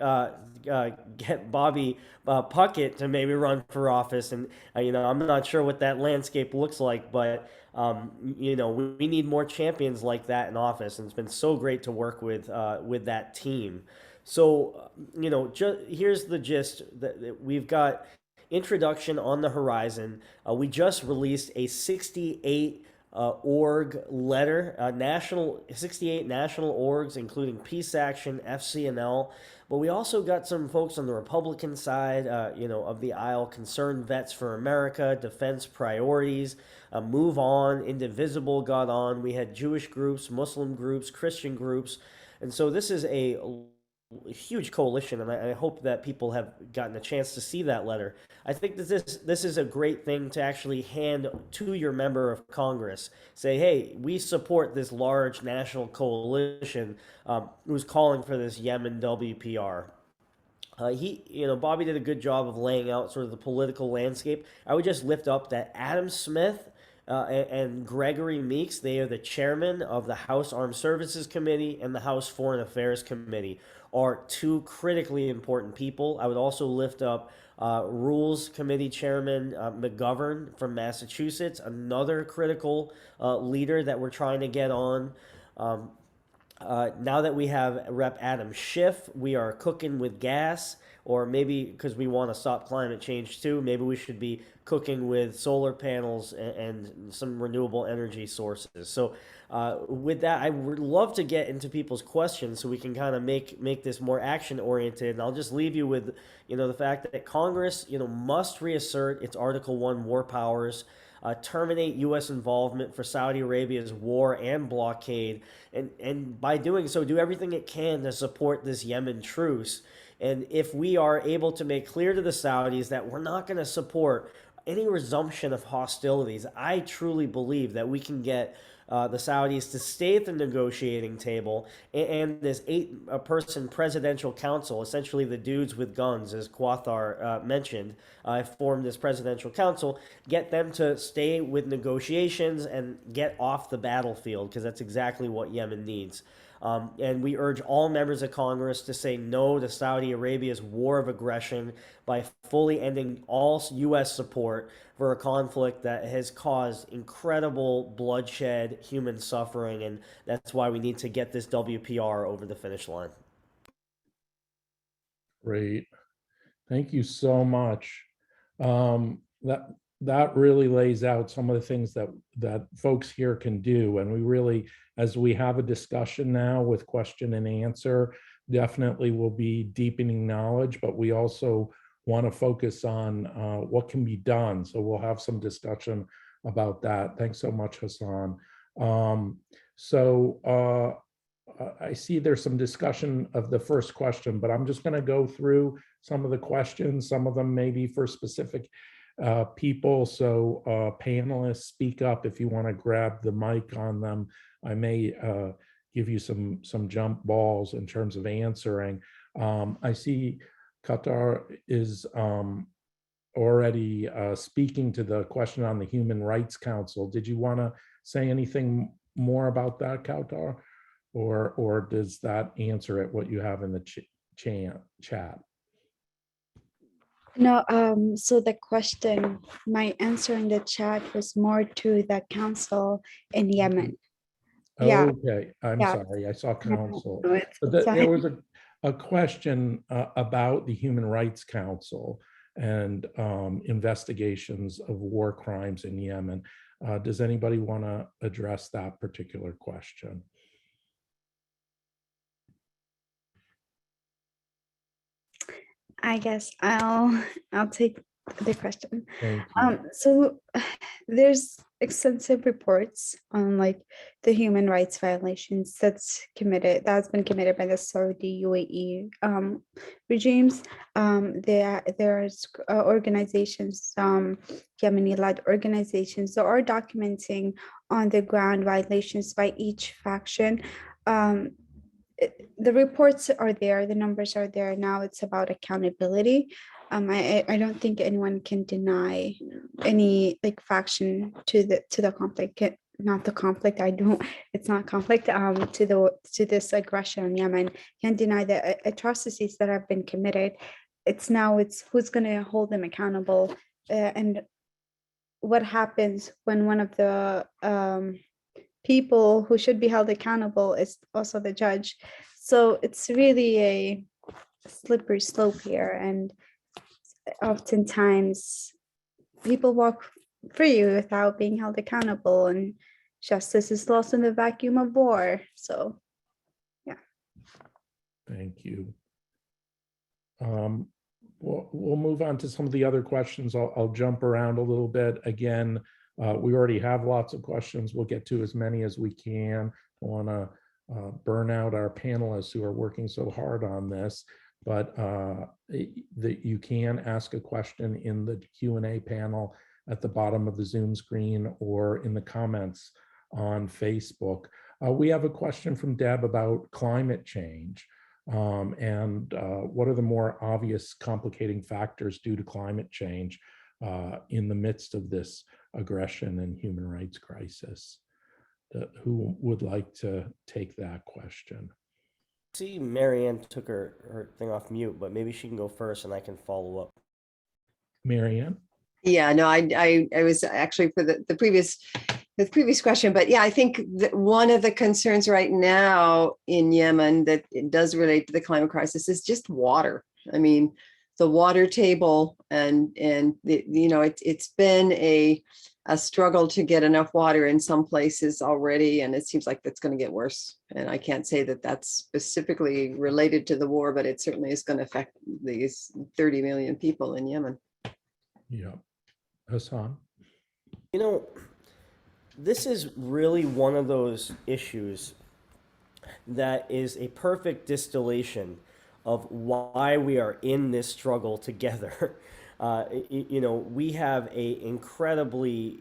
Puckett to maybe run for office. And I'm not sure what that landscape looks like, but we need more champions like that in office, and it's been so great to work with that team. So here's the gist: that we've got introduction on the horizon. We just released a 68 org letter, 68 national orgs, including Peace Action, FCNL. But we also got some folks on the Republican side, of the aisle: Concerned Vets for America, Defense Priorities, Move On, Indivisible got on. We had Jewish groups, Muslim groups, Christian groups. And so this is a huge coalition, and I hope that people have gotten a chance to see that letter. I think that this is a great thing to actually hand to your member of Congress. Say, hey, we support this large national coalition who's calling for this Yemen WPR. Bobby did a good job of laying out sort of the political landscape. I would just lift up that Adam Smith and Gregory Meeks, they are the chairman of the House Armed Services Committee and the House Foreign Affairs Committee, are two critically important people. I would also lift up Rules Committee Chairman McGovern from Massachusetts, another critical leader that we're trying to get on. Now that we have Rep. Adam Schiff, we are cooking with gas, or maybe because we want to stop climate change too, maybe we should be cooking with solar panels and some renewable energy sources. So with that, I would love to get into people's questions so we can kind of make this more action oriented. And I'll just leave you with, the fact that Congress, must reassert its Article 1 war powers, terminate U.S. involvement for Saudi Arabia's war and blockade, and by doing so, do everything it can to support this Yemen truce. And if we are able to make clear to the Saudis that we're not going to support any resumption of hostilities, I truly believe that we can get the Saudis to stay at the negotiating table, and this 8-person presidential council, essentially the dudes with guns, as Quathar mentioned, formed this presidential council, get them to stay with negotiations and get off the battlefield, because that's exactly what Yemen needs. And we urge all members of Congress to say no to Saudi Arabia's war of aggression by fully ending all U.S. support for a conflict that has caused incredible bloodshed, human suffering, and that's why we need to get this WPR over the finish line. Great. Thank you so much. That really lays out some of the things that folks here can do. And we really, as we have a discussion now with question and answer, definitely will be deepening knowledge, but we also want to focus on what can be done. So we'll have some discussion about that. Thanks so much, Hassan. I see there's some discussion of the first question, but I'm just going to go through some of the questions, some of them maybe for specific people. So panelists, speak up if you want to grab the mic on them. I may give you some jump balls in terms of answering. I see Qatar is already speaking to the question on the Human Rights Council. Did you want to say anything more about that, Qatar? Or does that answer it, what you have in the chat? No, so the question, my answer in the chat was more to the council in Yemen. Yeah. Okay, I'm sorry, I saw council. No, But there was a question about the Human Rights Council and investigations of war crimes in Yemen. Does anybody want to address that particular question? I guess I'll take the question. Thank you. So there's extensive reports on like the human rights violations that's been committed by the Saudi UAE regimes. There's organizations, Yemeni-led organizations that are documenting on the ground violations by each faction. The reports are there, the numbers are there. Now it's about accountability. I don't think anyone can deny any like faction to the conflict, not the conflict. It's not conflict, to this aggression in Yemen. Can't deny the atrocities that have been committed. It's who's going to hold them accountable, and what happens when one of the people who should be held accountable is also the judge. So it's really a slippery slope here, and oftentimes people walk free without being held accountable, and justice is lost in the vacuum of war. So Thank you. We'll move on to some of the other questions. I'll jump around a little bit. Again, we already have lots of questions. We'll get to as many as we can. I want to burn out our panelists who are working so hard on this, but you can ask a question in the Q&A panel at the bottom of the Zoom screen or in the comments on Facebook. We have a question from Deb about climate change. And what are the more obvious complicating factors due to climate change in the midst of this aggression and human rights crisis? Who would like to take that question? See, Marianne took her thing off mute, but maybe she can go first and I can follow up. Marianne? Yeah, no, I was actually for the previous question, but yeah, I think that one of the concerns right now in Yemen that it does relate to the climate crisis is just water. I mean, the water table and it's been a struggle to get enough water in some places already, and it seems like that's going to get worse. And I can't say that that's specifically related to the war, but it certainly is going to affect these 30 million people in Yemen. Yeah. Hassan? You know, this is really one of those issues that is a perfect distillation of why we are in this struggle together. We have a incredibly,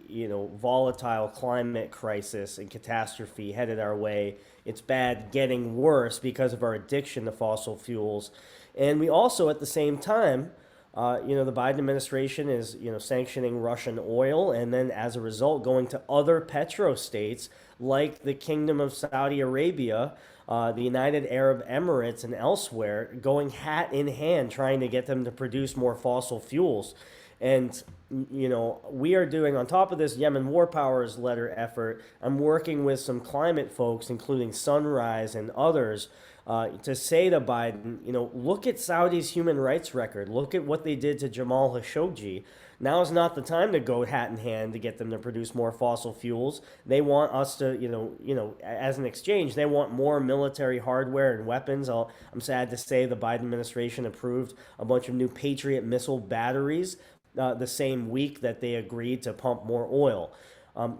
volatile climate crisis and catastrophe headed our way. It's bad, getting worse because of our addiction to fossil fuels. And we also, at the same time, the Biden administration is, sanctioning Russian oil, and then as a result, going to other petrostates like the Kingdom of Saudi Arabia, the United Arab Emirates, and elsewhere, going hat in hand, trying to get them to produce more fossil fuels. And, we are doing, on top of this Yemen War Powers letter effort, I'm working with some climate folks, including Sunrise and others, to say to Biden, look at Saudi's human rights record. Look at what they did to Jamal Khashoggi. Now is not the time to go hat in hand to get them to produce more fossil fuels. They want us to, as an exchange, they want more military hardware and weapons. I'm sad to say the Biden administration approved a bunch of new Patriot missile batteries the same week that they agreed to pump more oil.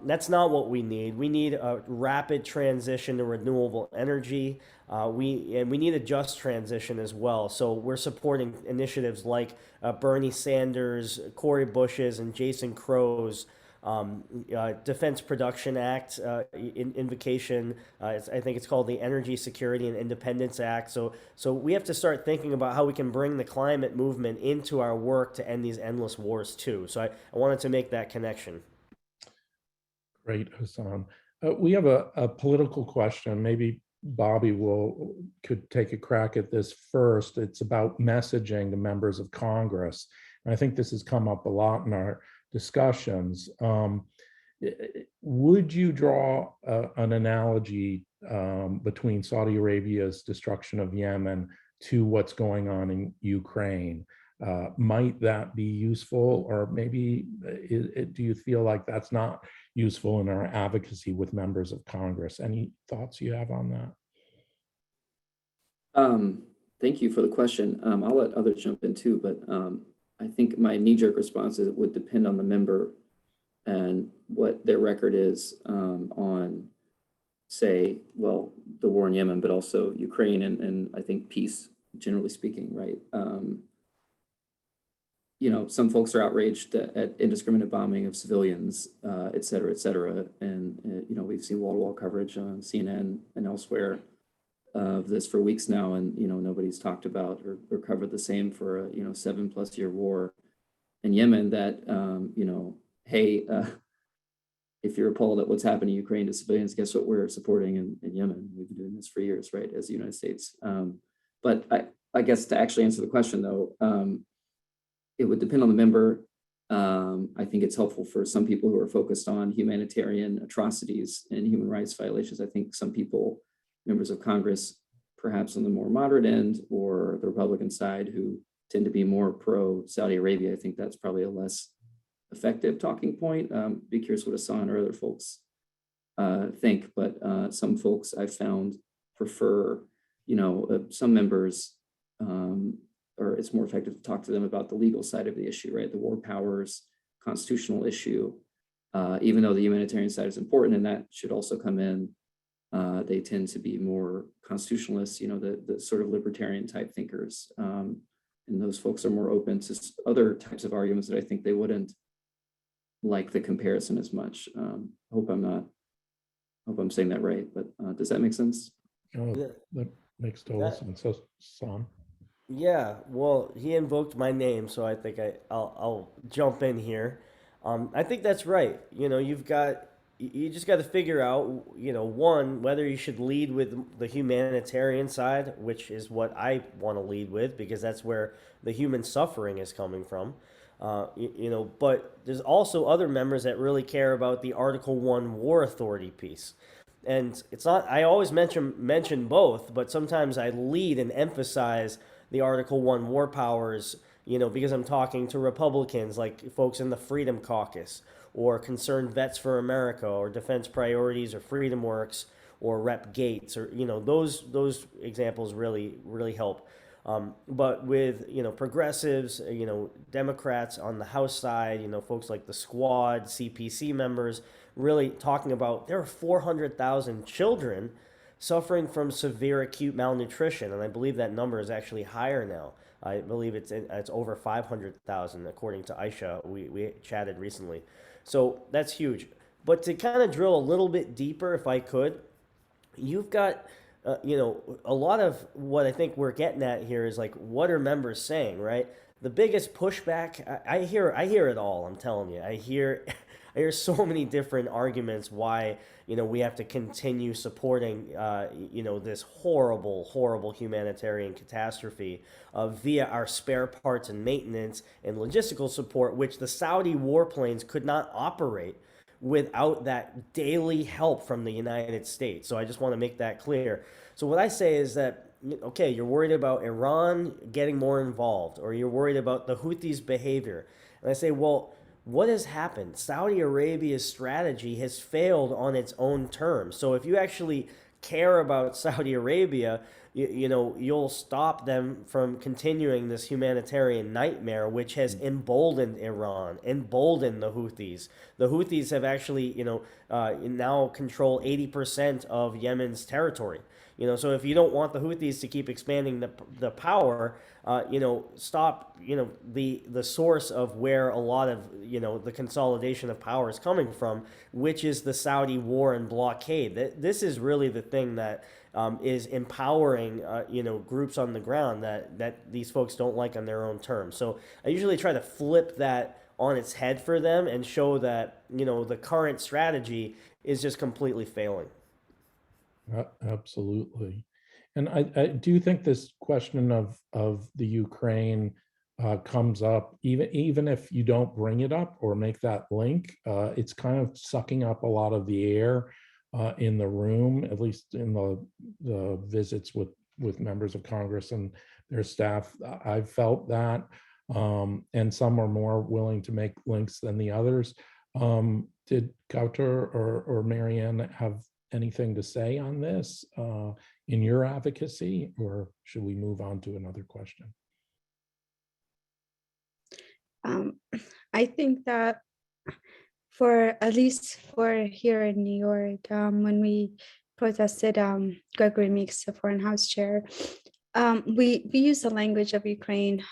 That's not what we need. We need a rapid transition to renewable energy. We need a just transition as well. So we're supporting initiatives like Bernie Sanders, Cory Bush's, and Jason Crow's Defense Production Act invocation. I think it's called the Energy Security and Independence Act. So we have to start thinking about how we can bring the climate movement into our work to end these endless wars too. So I wanted to make that connection. Great, Hassan. We have a political question. Maybe Bobby could take a crack at this first. It's about messaging to members of Congress. And I think this has come up a lot in our discussions. Would you draw an analogy between Saudi Arabia's destruction of Yemen to what's going on in Ukraine? Might that be useful, or maybe do you feel like that's not useful in our advocacy with members of Congress? Any thoughts you have on that? Thank you for the question. I'll let others jump in too, but I think my knee-jerk response is it would depend on the member and what their record is on, say, well, the war in Yemen, but also Ukraine and I think peace, generally speaking, right? Some folks are outraged at indiscriminate bombing of civilians, et cetera, et cetera. And, we've seen wall-to-wall coverage on CNN and elsewhere of this for weeks now. And, nobody's talked about or covered the same for a, 7+ year war in Yemen that, hey, if you're appalled at what's happening in Ukraine to civilians, guess what we're supporting in Yemen? We've been doing this for years, right, as the United States. But I guess to actually answer the question, though, it would depend on the member. I think it's helpful for some people who are focused on humanitarian atrocities and human rights violations. I think some people, members of Congress, perhaps on the more moderate end or the Republican side, who tend to be more pro-Saudi Arabia, I think that's probably a less effective talking point. Be curious what Hassan or other folks think, but some folks I've found prefer, some members, or it's more effective to talk to them about the legal side of the issue, right? The war powers, constitutional issue, even though the humanitarian side is important and that should also come in. They tend to be more constitutionalists, the sort of libertarian type thinkers. And those folks are more open to other types of arguments that I think they wouldn't like the comparison as much. Hope I'm saying that right, but does that make sense? Oh, Yeah. that makes total sense. So, Sam. Yeah, well, he invoked my name, so I think I'll jump in here. I think that's right. You just got to figure out, one, whether you should lead with the humanitarian side, which is what I want to lead with because that's where the human suffering is coming from. But there's also other members that really care about the Article 1 War Authority piece. And it's not, I always mention both, but sometimes I lead and emphasize the Article 1 war powers, because I'm talking to Republicans like folks in the Freedom Caucus or Concerned Vets for America or Defense Priorities or Freedom Works or Rep Gates or, those examples really help. But with, progressives, Democrats on the House side, folks like the Squad, CPC members, really talking about there are 400,000 children suffering from severe acute malnutrition. And I believe that number is actually higher now. I believe it's over 500,000, according to Aisha. We chatted recently. So that's huge. But to kind of drill a little bit deeper, if I could, you've got, a lot of what I think we're getting at here is like, what are members saying, right? The biggest pushback, I hear it all, I'm telling you. I hear so many different arguments why, we have to continue supporting, this horrible humanitarian catastrophe via our spare parts and maintenance and logistical support, which the Saudi warplanes could not operate without that daily help from the United States. So I just want to make that clear. So what I say is that, okay, you're worried about Iran getting more involved, or you're worried about the Houthis' behavior. And I say, well, what has happened? Saudi Arabia's strategy has failed on its own terms. So if you actually care about Saudi Arabia, you'll stop them from continuing this humanitarian nightmare, which has emboldened Iran, emboldened the Houthis. The Houthis have actually, now control 80% of Yemen's territory. So if you don't want the Houthis to keep expanding the power, stop, the source of where a lot of, the consolidation of power is coming from, which is the Saudi war and blockade. This is really the thing that is empowering, groups on the ground that these folks don't like on their own terms. So I usually try to flip that on its head for them and show that, the current strategy is just completely failing. Absolutely. And I do think this question of the Ukraine comes up, even if you don't bring it up or make that link, it's kind of sucking up a lot of the air in the room, at least in the visits with members of Congress and their staff. I've felt that, and some are more willing to make links than the others. Did Kauter or Marianne have anything to say on this in your advocacy, or should we move on to another question? I think that at least for here in New York, when we protested Gregory Meeks, the foreign house chair, we use the language of Ukraine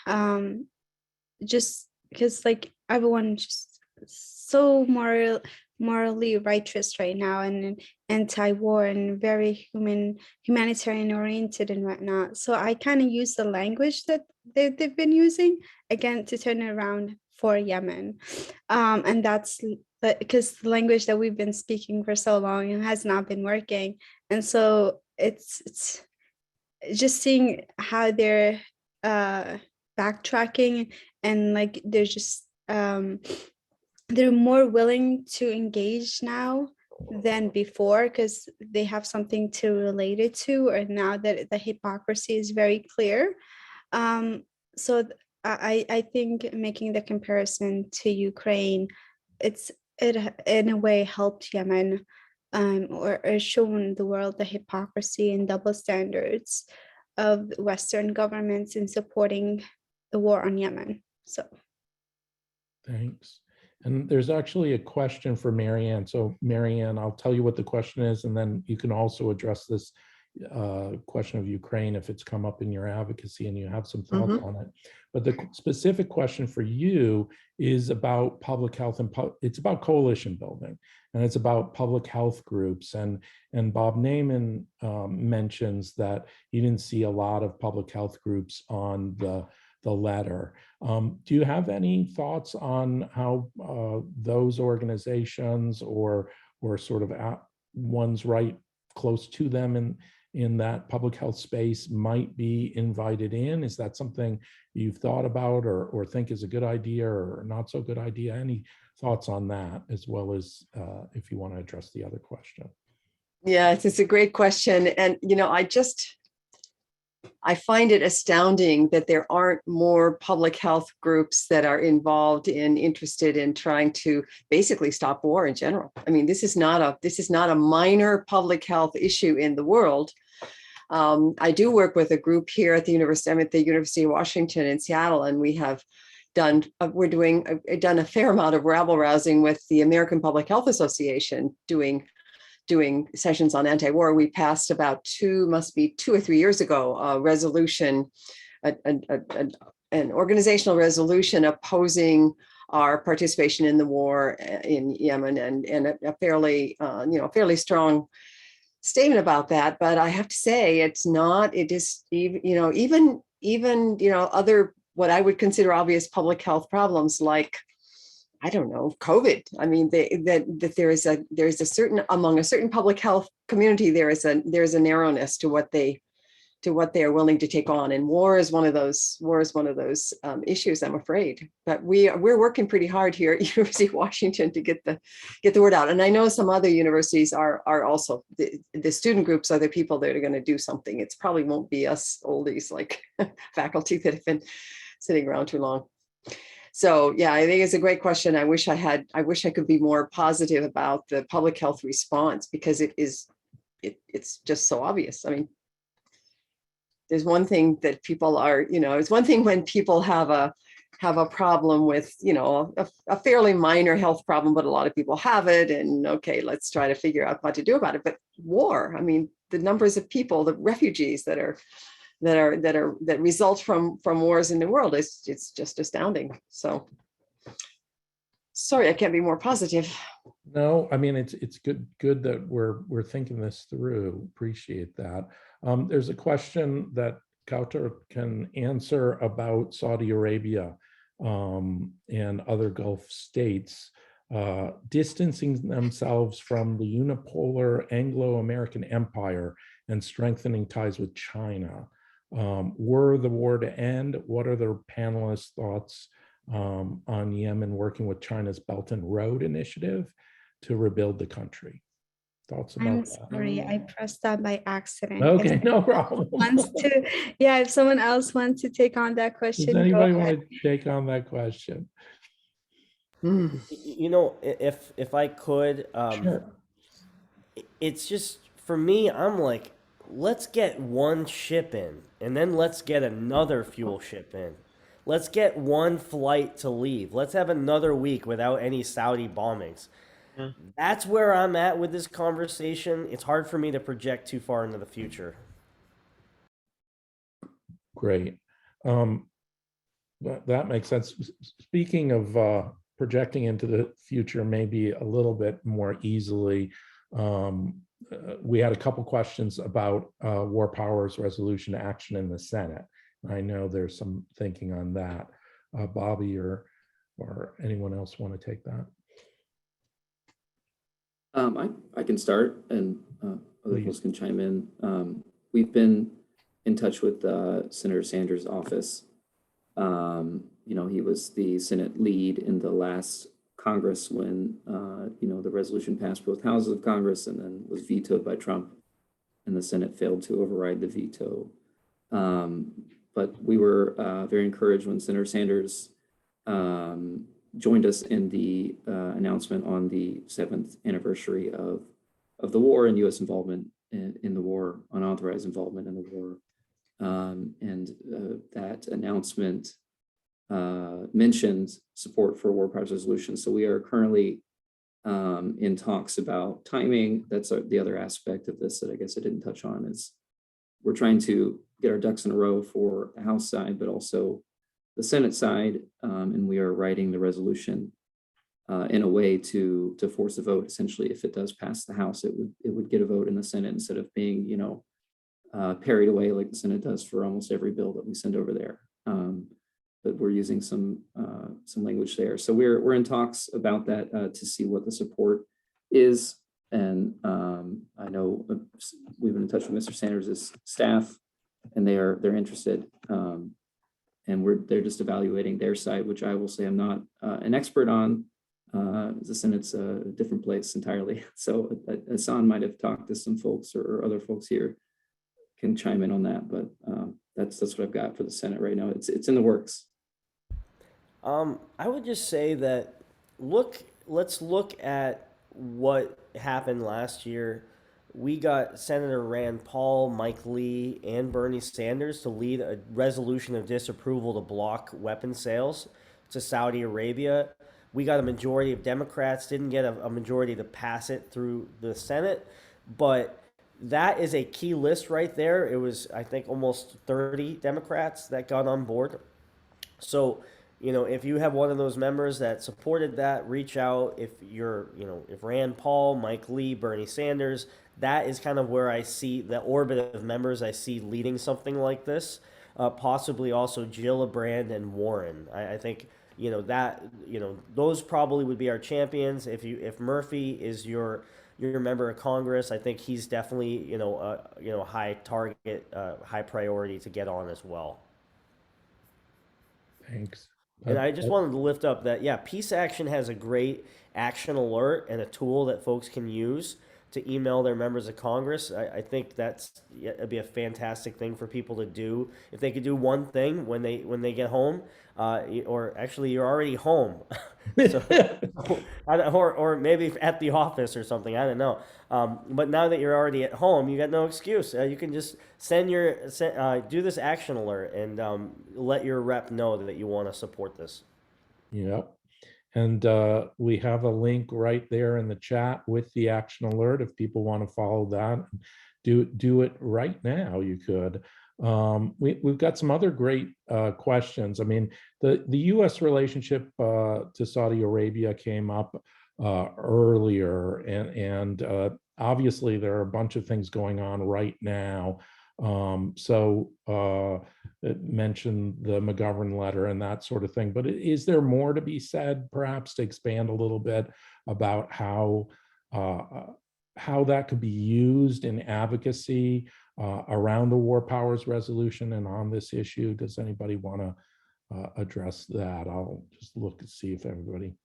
just because like everyone's just so morally righteous right now and anti-war and very humanitarian oriented and whatnot. So I kind of use the language that they've been using again to turn it around for Yemen. And that's because the language that we've been speaking for so long has not been working. And so it's just seeing how they're backtracking and like they're just they're more willing to engage now than before because they have something to relate it to, or now that the hypocrisy is very clear. So I think making the comparison to Ukraine, it in a way helped Yemen or shown the world the hypocrisy and double standards of Western governments in supporting the war on Yemen. So Thanks. And there's actually a question for Marianne. So Marianne, I'll tell you what the question is, and then you can also address this question of Ukraine if it's come up in your advocacy and you have some thoughts on it. But the specific question for you is about public health and it's about coalition building, and it's about public health groups. And Bob Naiman mentions that he didn't see a lot of public health groups on the letter. Do you have any thoughts on how those organizations or sort of ones right close to them in that public health space might be invited in? Is that something you've thought about or think is a good idea or not so good idea? Any thoughts on that, as well as if you want to address the other question? Yeah, it's a great question. And, I find it astounding that there aren't more public health groups that are interested in trying to basically stop war in general. I mean, this is not a minor public health issue in the world. I do work with a group here at the university. I'm at the University of Washington in Seattle, and we have done a fair amount of rabble rousing with the American Public Health Association, doing sessions on anti-war. We passed about 2 or 3 years ago, a resolution, an organizational resolution opposing our participation in the war in Yemen, and a fairly strong statement about that. But I have to say, it is even other what I would consider obvious public health problems like, I don't know, COVID. I mean, that there is a certain, among a certain public health community, there is a narrowness to what they are willing to take on, and war is one of those issues, I'm afraid. But we're working pretty hard here at University of Washington to get the word out. And I know some other universities are also, the student groups are the people that are going to do something. It's probably won't be us oldies like faculty that have been sitting around too long. So yeah, I think it's a great question. I wish I could be more positive about the public health response, because it's just so obvious. I mean, there's one thing that people are, it's one thing when people have a problem with, a fairly minor health problem, but a lot of people have it, and okay, let's try to figure out what to do about it. But war, I mean, the numbers of people, the refugees that result from wars in the world, it's just astounding. So sorry, I can't be more positive. No, I mean, it's good that we're thinking this through. Appreciate that. There's a question that Kautar can answer about Saudi Arabia and other Gulf states distancing themselves from the unipolar Anglo-American empire and strengthening ties with China. Were the war to end, what are the panelists' thoughts on Yemen working with China's Belt and Road Initiative to rebuild the country? Thoughts about I'm that? sorry, I pressed that by accident. Okay, no problem. If someone else wants to take on that question, Does anybody want to take on that question? If I could, Sure. it's just, for me, I'm like, let's get one ship in, and then let's get another fuel ship in. Let's get one flight to leave. Let's have another week without any Saudi bombings. That's where I'm at with this conversation. It's hard for me to project too far into the future. Great. That makes sense. Speaking of projecting into the future, maybe a little bit more easily, we had a couple questions about War Powers Resolution action in the Senate. I know there's some thinking on that. Bobby or anyone else want to take that? I can start, and other folks can chime in. We've been in touch with Senator Sanders' office. He was the Senate lead in the last Congress when, the resolution passed both houses of Congress and then was vetoed by Trump, and the Senate failed to override the veto. But we were very encouraged when Senator Sanders joined us in the announcement on the 7th anniversary of the war and U.S. involvement in the war, unauthorized involvement in the war. That announcement mentioned support for war powers resolution. So we are currently in talks about timing. That's the other aspect of this that I guess I didn't touch on, is we're trying to get our ducks in a row for the House side, but also the Senate side. And we are writing the resolution in a way to force a vote. Essentially, if it does pass the House, it would get a vote in the Senate instead of being, parried away like the Senate does for almost every bill that we send over there. But we're using some language there. So we're in talks about that to see what the support is. And I know we've been in touch with Mr. Sanders' staff, and they're interested. And they're just evaluating their side, which I will say I'm not an expert on. The Senate's a different place entirely. So Hassan might have talked to some folks, or other folks here can chime in on that. But that's what I've got for the Senate right now. It's in the works. I would just say that let's look at what happened last year. We got Senator Rand Paul, Mike Lee, and Bernie Sanders to lead a resolution of disapproval to block weapon sales to Saudi Arabia. We got a majority of Democrats, didn't get a majority to pass it through the Senate, but that is a key list right there. It was, I think, almost 30 Democrats that got on board. So, if you have one of those members that supported that, reach out. If if Rand Paul, Mike Lee, Bernie Sanders, that is kind of where I see the orbit of members I see leading something like this. Possibly also Gillibrand and Warren. I think, those probably would be our champions. If Murphy is your member of Congress, I think he's definitely, a high target, high priority to get on as well. Thanks. And I just wanted to lift up that, Peace Action has a great action alert and a tool that folks can use to email their members of Congress. I think it'd be a fantastic thing for people to do. If they could do one thing when they get home, or actually you're already home, so, or maybe at the office or something, I don't know. But now that you're already at home, you got no excuse. You can just do this action alert and let your rep know that you want to support this. Yep. And we have a link right there in the chat with the action alert. If people want to follow that, do it right now. You could. We've got some other great questions. I mean, the U.S. relationship to Saudi Arabia came up earlier, and obviously there are a bunch of things going on right now. It mentioned the McGovern letter and that sort of thing, but is there more to be said, perhaps, to expand a little bit about how that could be used in advocacy around the War Powers Resolution and on this issue? Does anybody want to address that? I'll just look and see if any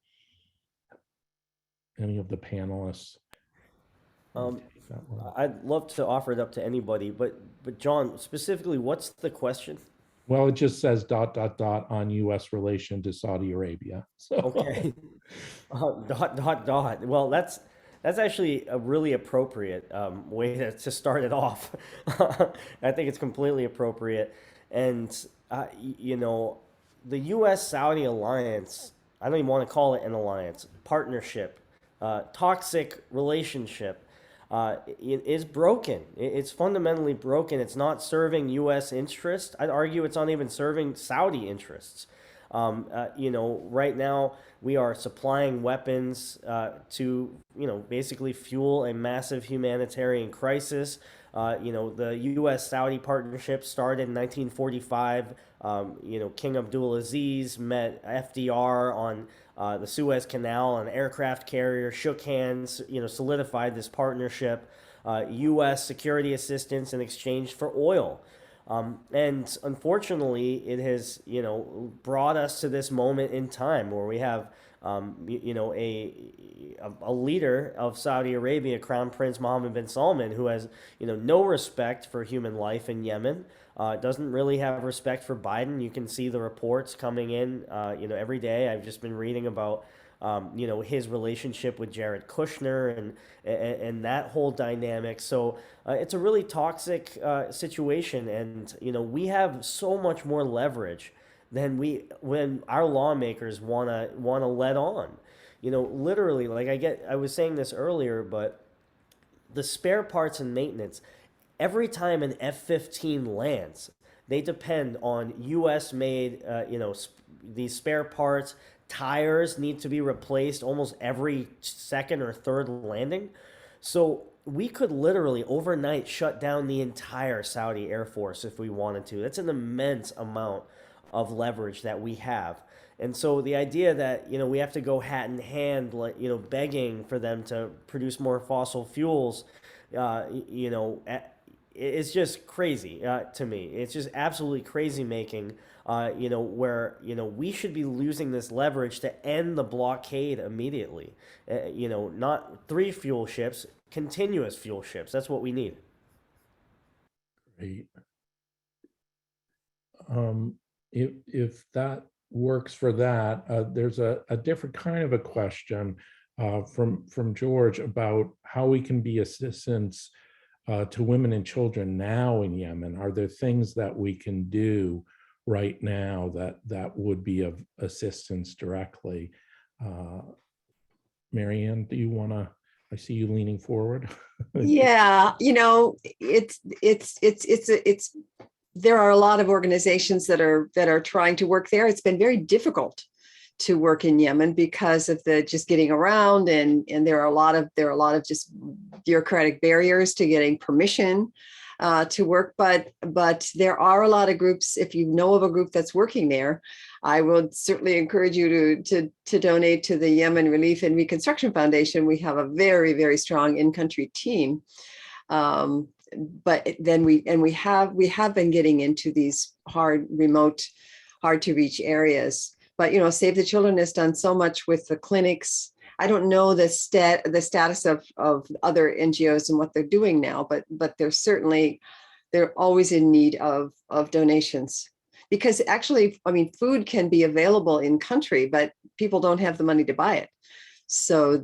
of the panelists. I'd love to offer it up to anybody, but John, specifically, what's the question? Well, it just says ... on U.S. relation to Saudi Arabia. So. Okay. ... Well, that's actually a really appropriate way to start it off. I think it's completely appropriate. And, the U.S.-Saudi alliance, I don't even want to call it an alliance, partnership, toxic relationship, is broken. It's fundamentally broken. It's not serving U.S. interests. I'd argue it's not even serving Saudi interests. Right now we are supplying weapons to, basically fuel a massive humanitarian crisis. The U.S.-Saudi partnership started in 1945. King Abdulaziz met FDR on the Suez Canal, an aircraft carrier, shook hands, solidified this partnership, U.S. security assistance in exchange for oil. And unfortunately, it has, brought us to this moment in time where we have, a leader of Saudi Arabia, Crown Prince Mohammed bin Salman, who has, no respect for human life in Yemen. Doesn't really have respect for Biden. You can see the reports coming in, every day. I've just been reading about his relationship with Jared Kushner and that whole dynamic. So it's a really toxic situation, and we have so much more leverage than when our lawmakers wanna let on. Literally, like I was saying this earlier, but the spare parts and maintenance, every time an F-15 lands, they depend on U.S. made, these spare parts. Tires need to be replaced almost every second or third landing. So we could literally overnight shut down the entire Saudi Air Force if we wanted to. That's an immense amount of leverage that we have. And so the idea that, we have to go hat in hand, like, begging for them to produce more fossil fuels, it's just crazy to me. It's just absolutely crazy making, where, we should be losing this leverage to end the blockade immediately. Not 3 fuel ships, continuous fuel ships. That's what we need. Great. If that works for that, there's a different kind of a question from George about how we can be assistance to women and children now in Yemen. Are there things that we can do right now that would be of assistance directly? Marianne, do you want to? I see you leaning forward. Yeah, it's there are a lot of organizations that are trying to work there. It's been very difficult to work in Yemen because of the just getting around, and there are a lot of just bureaucratic barriers to getting permission to work. But there are a lot of groups. If you know of a group that's working there, I would certainly encourage you to donate to the Yemen Relief and Reconstruction Foundation. We have a very, very strong in-country team. But then we have been getting into these remote, hard to reach areas. But Save the Children has done so much with the clinics. I don't know the status of other NGOs and what they're doing now, but they're always in need of donations. Because actually, food can be available in country, but people don't have the money to buy it. So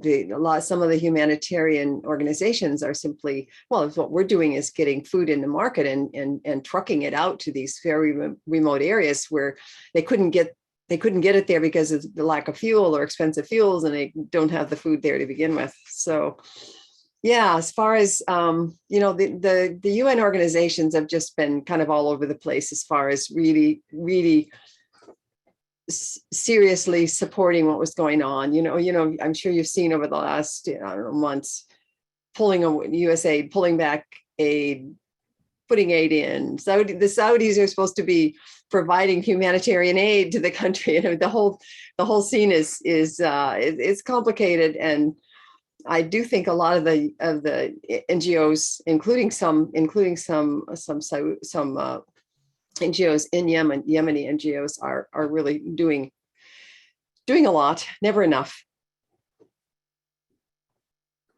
some of the humanitarian organizations are simply, what we're doing is getting food in the market and trucking it out to these very remote areas where they couldn't get it there because of the lack of fuel or expensive fuels, and they don't have the food there to begin with. So yeah, as far as the UN organizations have just been kind of all over the place as far as really, really seriously supporting what was going on. I'm sure you've seen over the last months, USAID pulling back aid, putting aid in. The Saudis are supposed to be providing humanitarian aid to the country, and the whole scene is complicated. And I do think a lot of the NGOs, including some NGOs in Yemen, Yemeni NGOs are really doing a lot. Never enough.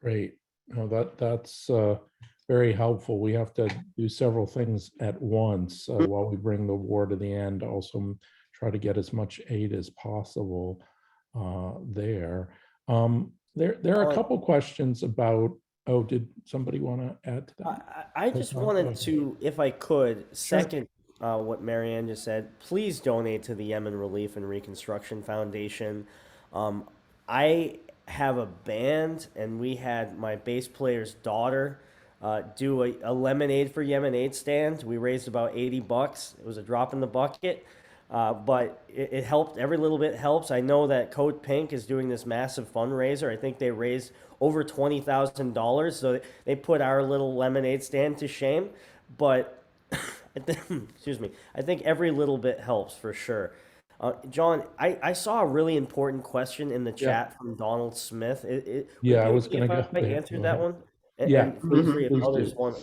Great. That's very helpful. We have to do several things at once while we bring the war to the end. Also, try to get as much aid as possible there. There are a couple questions about. Oh, did somebody want to add to that? I just wanted to, if I could, second what Marianne just said. Please donate to the Yemen Relief and Reconstruction Foundation. I have a band, and we had my bass player's daughter do a Lemonade for Yemen aid stand. We raised about $80. It was a drop in the bucket, but it helped. Every little bit helps. I know that Code Pink is doing this massive fundraiser. I think they raised over $20,000, so they put our little lemonade stand to shame. But excuse me, I think every little bit helps for sure. John, I saw a really important question in the chat from Donald Smith. I was going to go. I answered that one. Yeah, and feel free if please others do. want.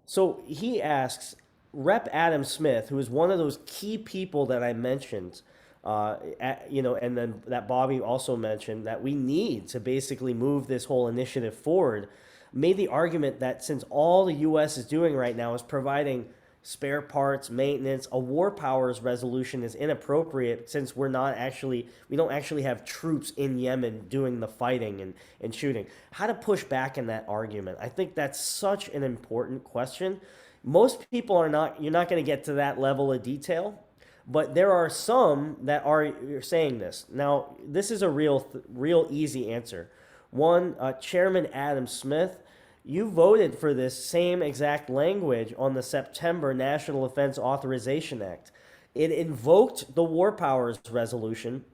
So he asks, Rep. Adam Smith, who is one of those key people that I mentioned, and then that Bobby also mentioned that we need to basically move this whole initiative forward, made the argument that since all the U.S. is doing right now is providing spare parts, maintenance. A war powers resolution is inappropriate since we don't actually have troops in Yemen doing the fighting and shooting. How to push back in that argument? I think that's such an important question. Most people you're not going to get to that level of detail, but there are some that are saying this. Now, this is a real easy answer. One, Chairman Adam Smith, you voted for this same exact language on the September National Defense Authorization Act. It invoked the War Powers Resolution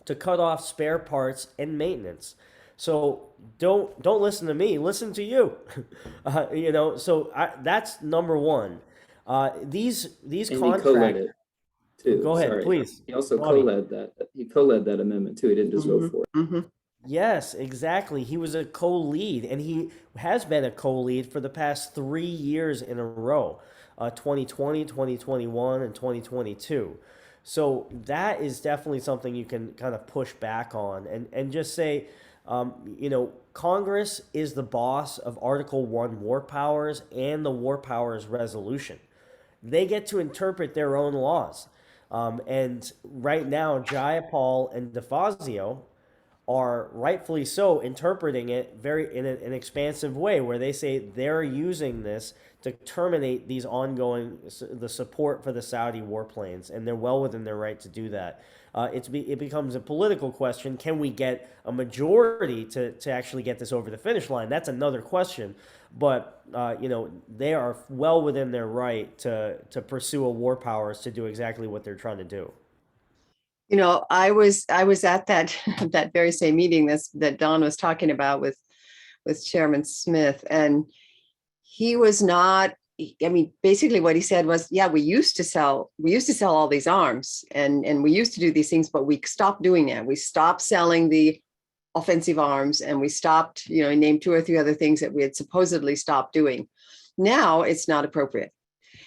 to cut off spare parts and maintenance. So don't listen to me. Listen to you. That's number one. These And he co-led contracts. it too. Go ahead, Sorry. please. He also Bobby. co-led that. He co-led that amendment too. He didn't just vote for it. Mhm. Yes, exactly. He was a co-lead, and he has been a co-lead for the past 3 years in a row, 2020, 2021, and 2022. So that is definitely something you can kind of push back on and just say, Congress is the boss of Article 1 war powers and the war powers resolution. They get to interpret their own laws. And right now, Jayapal and DeFazio are rightfully so interpreting it very in an expansive way, where they say they're using this to terminate these ongoing the support for the Saudi warplanes, and they're well within their right to do that. It becomes a political question. Can we get a majority to actually get this over the finish line? That's another question. But they are well within their right to pursue a war powers to do exactly what they're trying to do. I was at that that very same meeting that Don was talking about with Chairman Smith, and he was not. I mean, basically what he said was, yeah, we used to sell all these arms, and we used to do these things, but we stopped doing that. We stopped selling the offensive arms, and we stopped. He named 2 or 3 other things that we had supposedly stopped doing. Now it's not appropriate,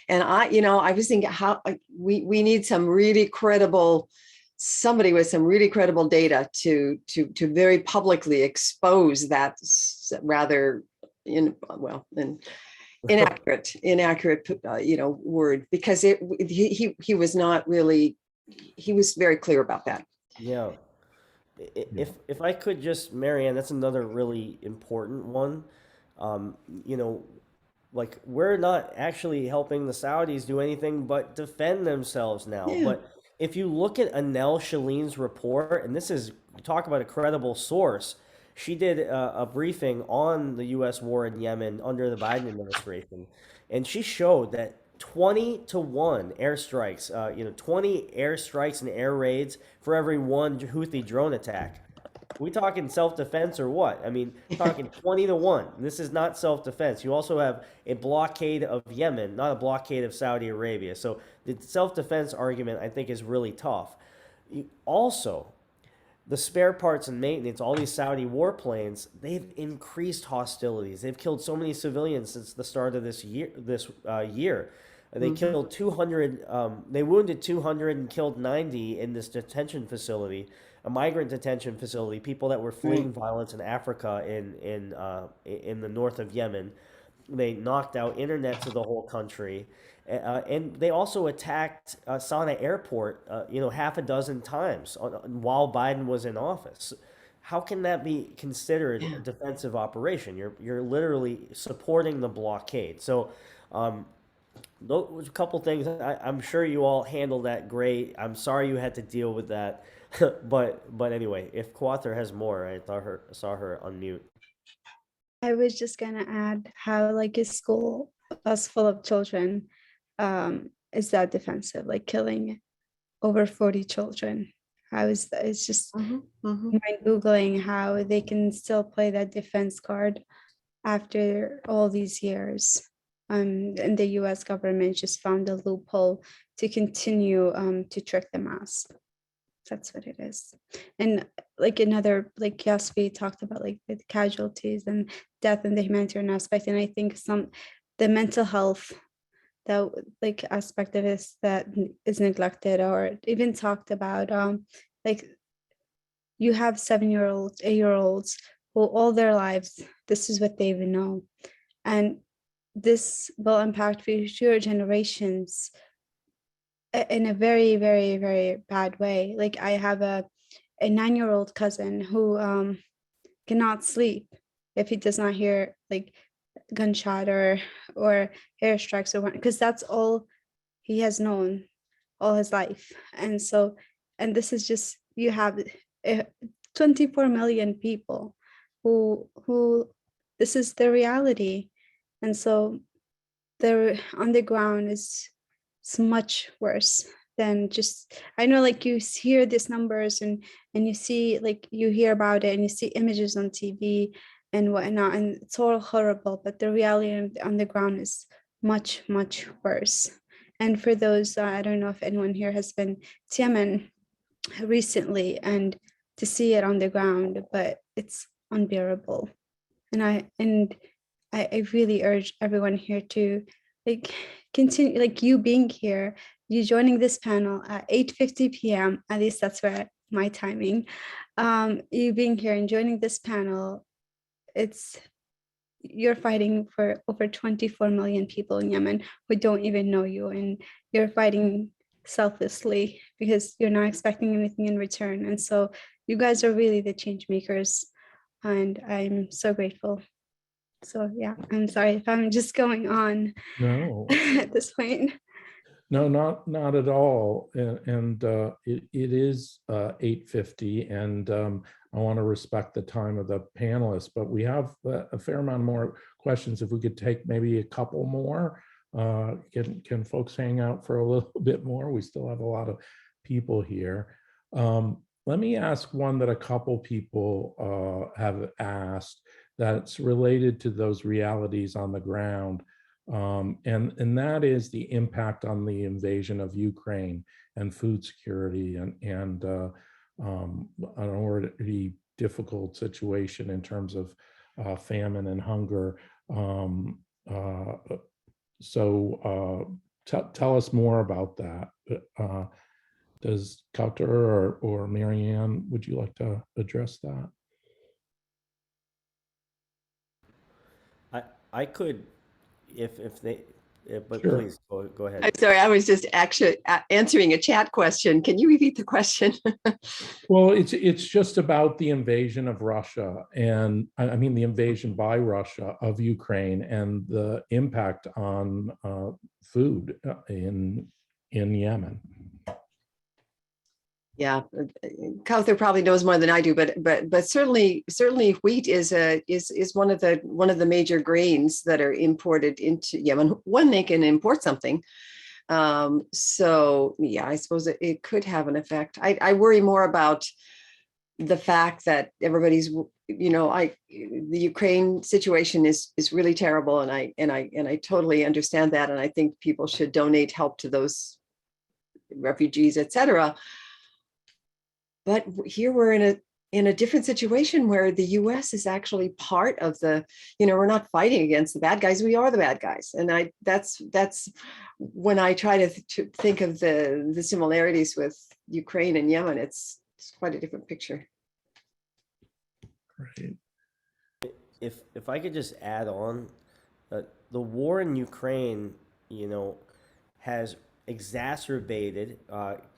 and I was thinking how we need some really credible. Somebody with some really credible data to very publicly expose that rather inaccurate word, because he was not really, he was very clear about that. Yeah. If I could just, Marianne, that's another really important one. Like, we're not actually helping the Saudis do anything but defend themselves now. Yeah. But if you look at Anel Shaleem's report, and this is, talk about a credible source, she did a briefing on the U.S. war in Yemen under the Biden administration, and she showed that 20-1 airstrikes, 20 airstrikes and air raids for every one Houthi drone attack. We talking self-defense or what? I mean, talking 20-1. This is not self-defense. You also have a blockade of Yemen, not a blockade of Saudi Arabia. So the self-defense argument, I think, is really tough. Also, the spare parts and maintenance, all these Saudi warplanes, they've increased hostilities. They've killed so many civilians since the start of this year. They killed 200. They wounded 200 and killed 90 in this detention facility, a migrant detention facility. People that were fleeing violence in Africa, in the north of Yemen. They knocked out internet to the whole country, and they also attacked Sana'a Airport, half a dozen times while Biden was in office. How can that be considered a defensive operation? You're literally supporting the blockade. So. Those a couple things. I'm sure you all handled that great. I'm sorry you had to deal with that, but anyway, if Quater has more, I saw her unmute. I was just gonna add how like a school bus full of children is that defensive, like killing over 40 children. It's just mind Googling how they can still play that defense card after all these years. And the US government just found a loophole to continue to trick the mass. That's what it is. And like another, like, yes, we talked about like the casualties and death and the humanitarian aspect. And I think the mental health that like aspect of this that is neglected or even talked about, like you have 7-year-olds, 8-year-olds who all their lives, this is what they even know. And this will impact future generations in a very, very, very bad way. Like I have a 9-year-old cousin who cannot sleep if he does not hear like gunshot or airstrikes or what, because that's all he has known all his life. And so, and this is just, you have 24 million people who this is their reality. And so they're on the ground is much worse than just, I know like you hear these numbers and you see like you hear about it and you see images on TV and whatnot, and it's all horrible, but the reality on the ground is much, much worse. And for those, I don't know if anyone here has been to Yemen recently and to see it on the ground, but it's unbearable. And I really urge everyone here to like continue, like you being here, you joining this panel at 8:50 p.m. At least that's where my timing. You being here and joining this panel, you're fighting for over 24 million people in Yemen who don't even know you, and you're fighting selflessly because you're not expecting anything in return. And so you guys are really the change makers, and I'm so grateful. So yeah, I'm sorry if I'm just going on No, at this point. no, not at all. And it is 8:50, and I want to respect the time of the panelists, but we have a fair amount more questions. If we could take maybe a couple more, can folks hang out for a little bit more? We still have a lot of people here. Let me ask one that a couple people have asked that's related to those realities on the ground. And that is the impact on the invasion of Ukraine and food security and an already difficult situation in terms of famine and hunger. Tell us more about that. Does Kautar or Marianne, would you like to address that? I could, but Sure. please go ahead. I'm sorry, I was just actually answering a chat question. Can you repeat the question? Well, it's just about the invasion of Russia, and I mean the invasion by Russia of Ukraine and the impact on food in Yemen. Yeah, Kauthar probably knows more than I do, but certainly wheat is one of the major grains that are imported into Yemen when they can import something. So yeah, I suppose it could have an effect. I worry more about the fact that everybody's, the Ukraine situation is really terrible, and I totally understand that, and I think people should donate help to those refugees, etc. But here we're in a different situation where the US is actually part of the, we're not fighting against the bad guys, we are the bad guys. And that's when I try to think of the similarities with Ukraine and Yemen, it's quite a different picture. Right. If I could just add on, the war in Ukraine, has exacerbated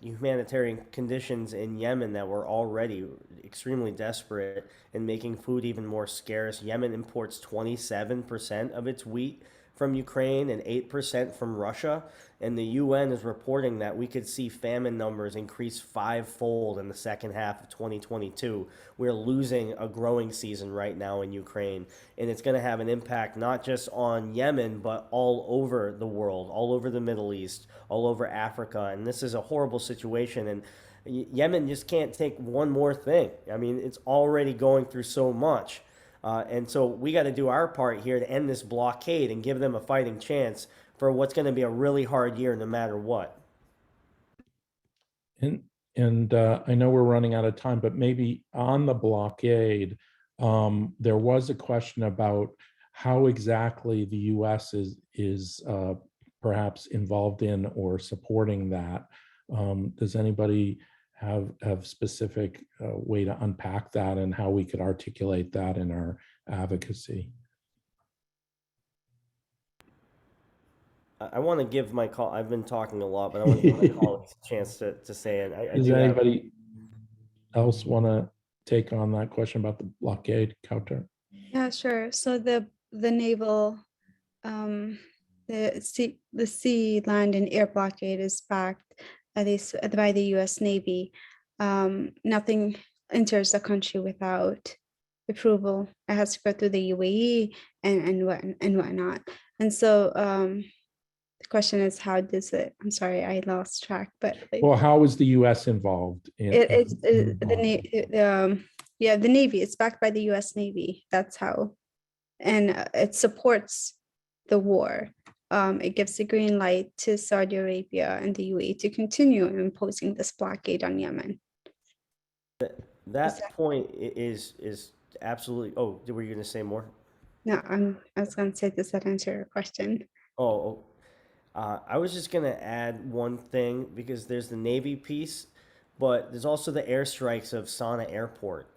humanitarian conditions in Yemen that were already extremely desperate and making food even more scarce. Yemen imports 27% of its wheat from Ukraine and 8% from Russia. And the UN is reporting that we could see famine numbers increase 5-fold in the second half of 2022. We're losing a growing season right now in Ukraine. And it's going to have an impact not just on Yemen, but all over the world, all over the Middle East, all over Africa. And this is a horrible situation. And Yemen just can't take one more thing. I mean, it's already going through so much. And so we got to do our part here to end this blockade and give them a fighting chance for what's going to be a really hard year no matter what. And I know we're running out of time, but maybe on the blockade, there was a question about how exactly the U.S. is perhaps involved in or supporting that. Does anybody have specific way to unpack that and how we could articulate that in our advocacy? I want to give my call. I've been talking a lot, but I want to give my colleagues a chance to say it. I Does do have. anybody else want to take on that question about the blockade, Kautar? Yeah, sure. So the naval, um, the sea, land, and air blockade is backed at least by the U.S. Navy. Nothing enters the country without approval. It has to go through the UAE and whatnot. And so the question is, how does it? I'm sorry, I lost track, but like, Well, how is the U.S. involved in? it's yeah, the Navy. It's backed by the U.S. Navy. That's how, and it supports the war. It gives the green light to Saudi Arabia and the UAE to continue imposing this blockade on Yemen. That point is absolutely. Oh, were you going to say more? No, I was going to say, does that answer your question? Oh, I was just gonna add one thing because there's the Navy piece, but there's also the airstrikes of Sana Airport,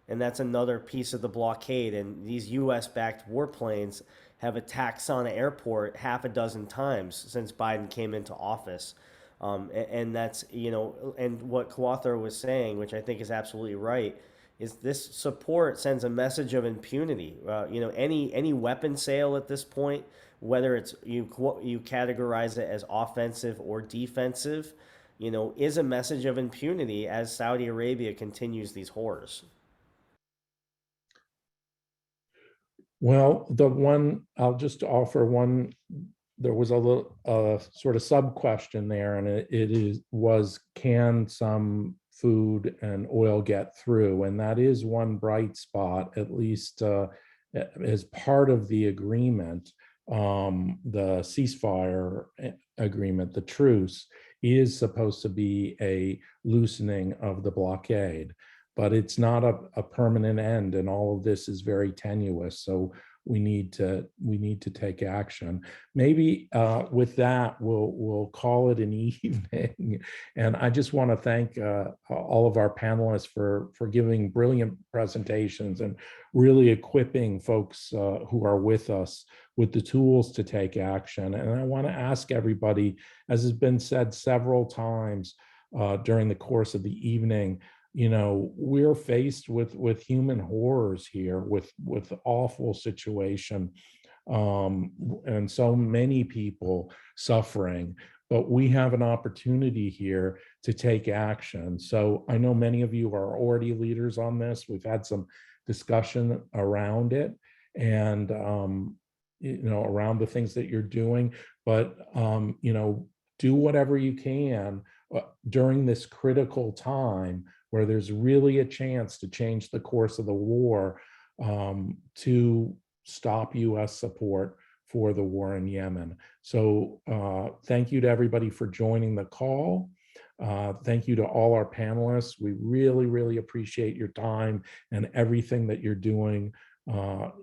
and that's another piece of the blockade. And these U.S.-backed warplanes have attacked Sana Airport half a dozen times since Biden came into office. And that's, and what Kawthar was saying, which I think is absolutely right, is this support sends a message of impunity. Any weapon sale at this point, whether it's you categorize it as offensive or defensive, is a message of impunity as Saudi Arabia continues these horrors. Well, I'll just offer one. There was a little sort of sub question there, and was can some food and oil get through? And that is one bright spot, at least as part of the agreement, the ceasefire agreement, the truce is supposed to be a loosening of the blockade, but it's not a permanent end, and all of this is very tenuous. So we need to take action. Maybe with that, we'll call it an evening. And I just want to thank all of our panelists for giving brilliant presentations and really equipping folks who are with us with the tools to take action. And I want to ask everybody, as has been said several times during the course of the evening, we're faced with human horrors here, with awful situation, and so many people suffering, but we have an opportunity here to take action. So I know many of you are already leaders on this. We've had some discussion around it, and around the things that you're doing, but do whatever you can during this critical time where there's really a chance to change the course of the war, to stop U.S. support for the war in Yemen. So thank you to everybody for joining the call. Thank you to all our panelists. We really, really appreciate your time and everything that you're doing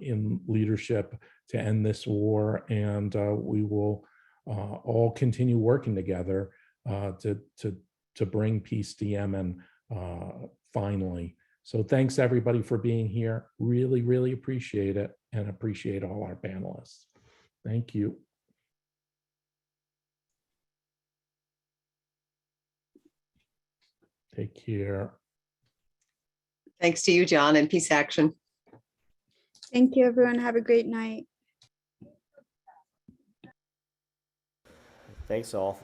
in leadership to end this war. And we will all continue working together to bring peace to Yemen finally. So thanks everybody for being here. Really, really appreciate it, and appreciate all our panelists. Thank you. Take care. Thanks to you, John, and Peace Action. Thank you, everyone. Have a great night. Thanks all.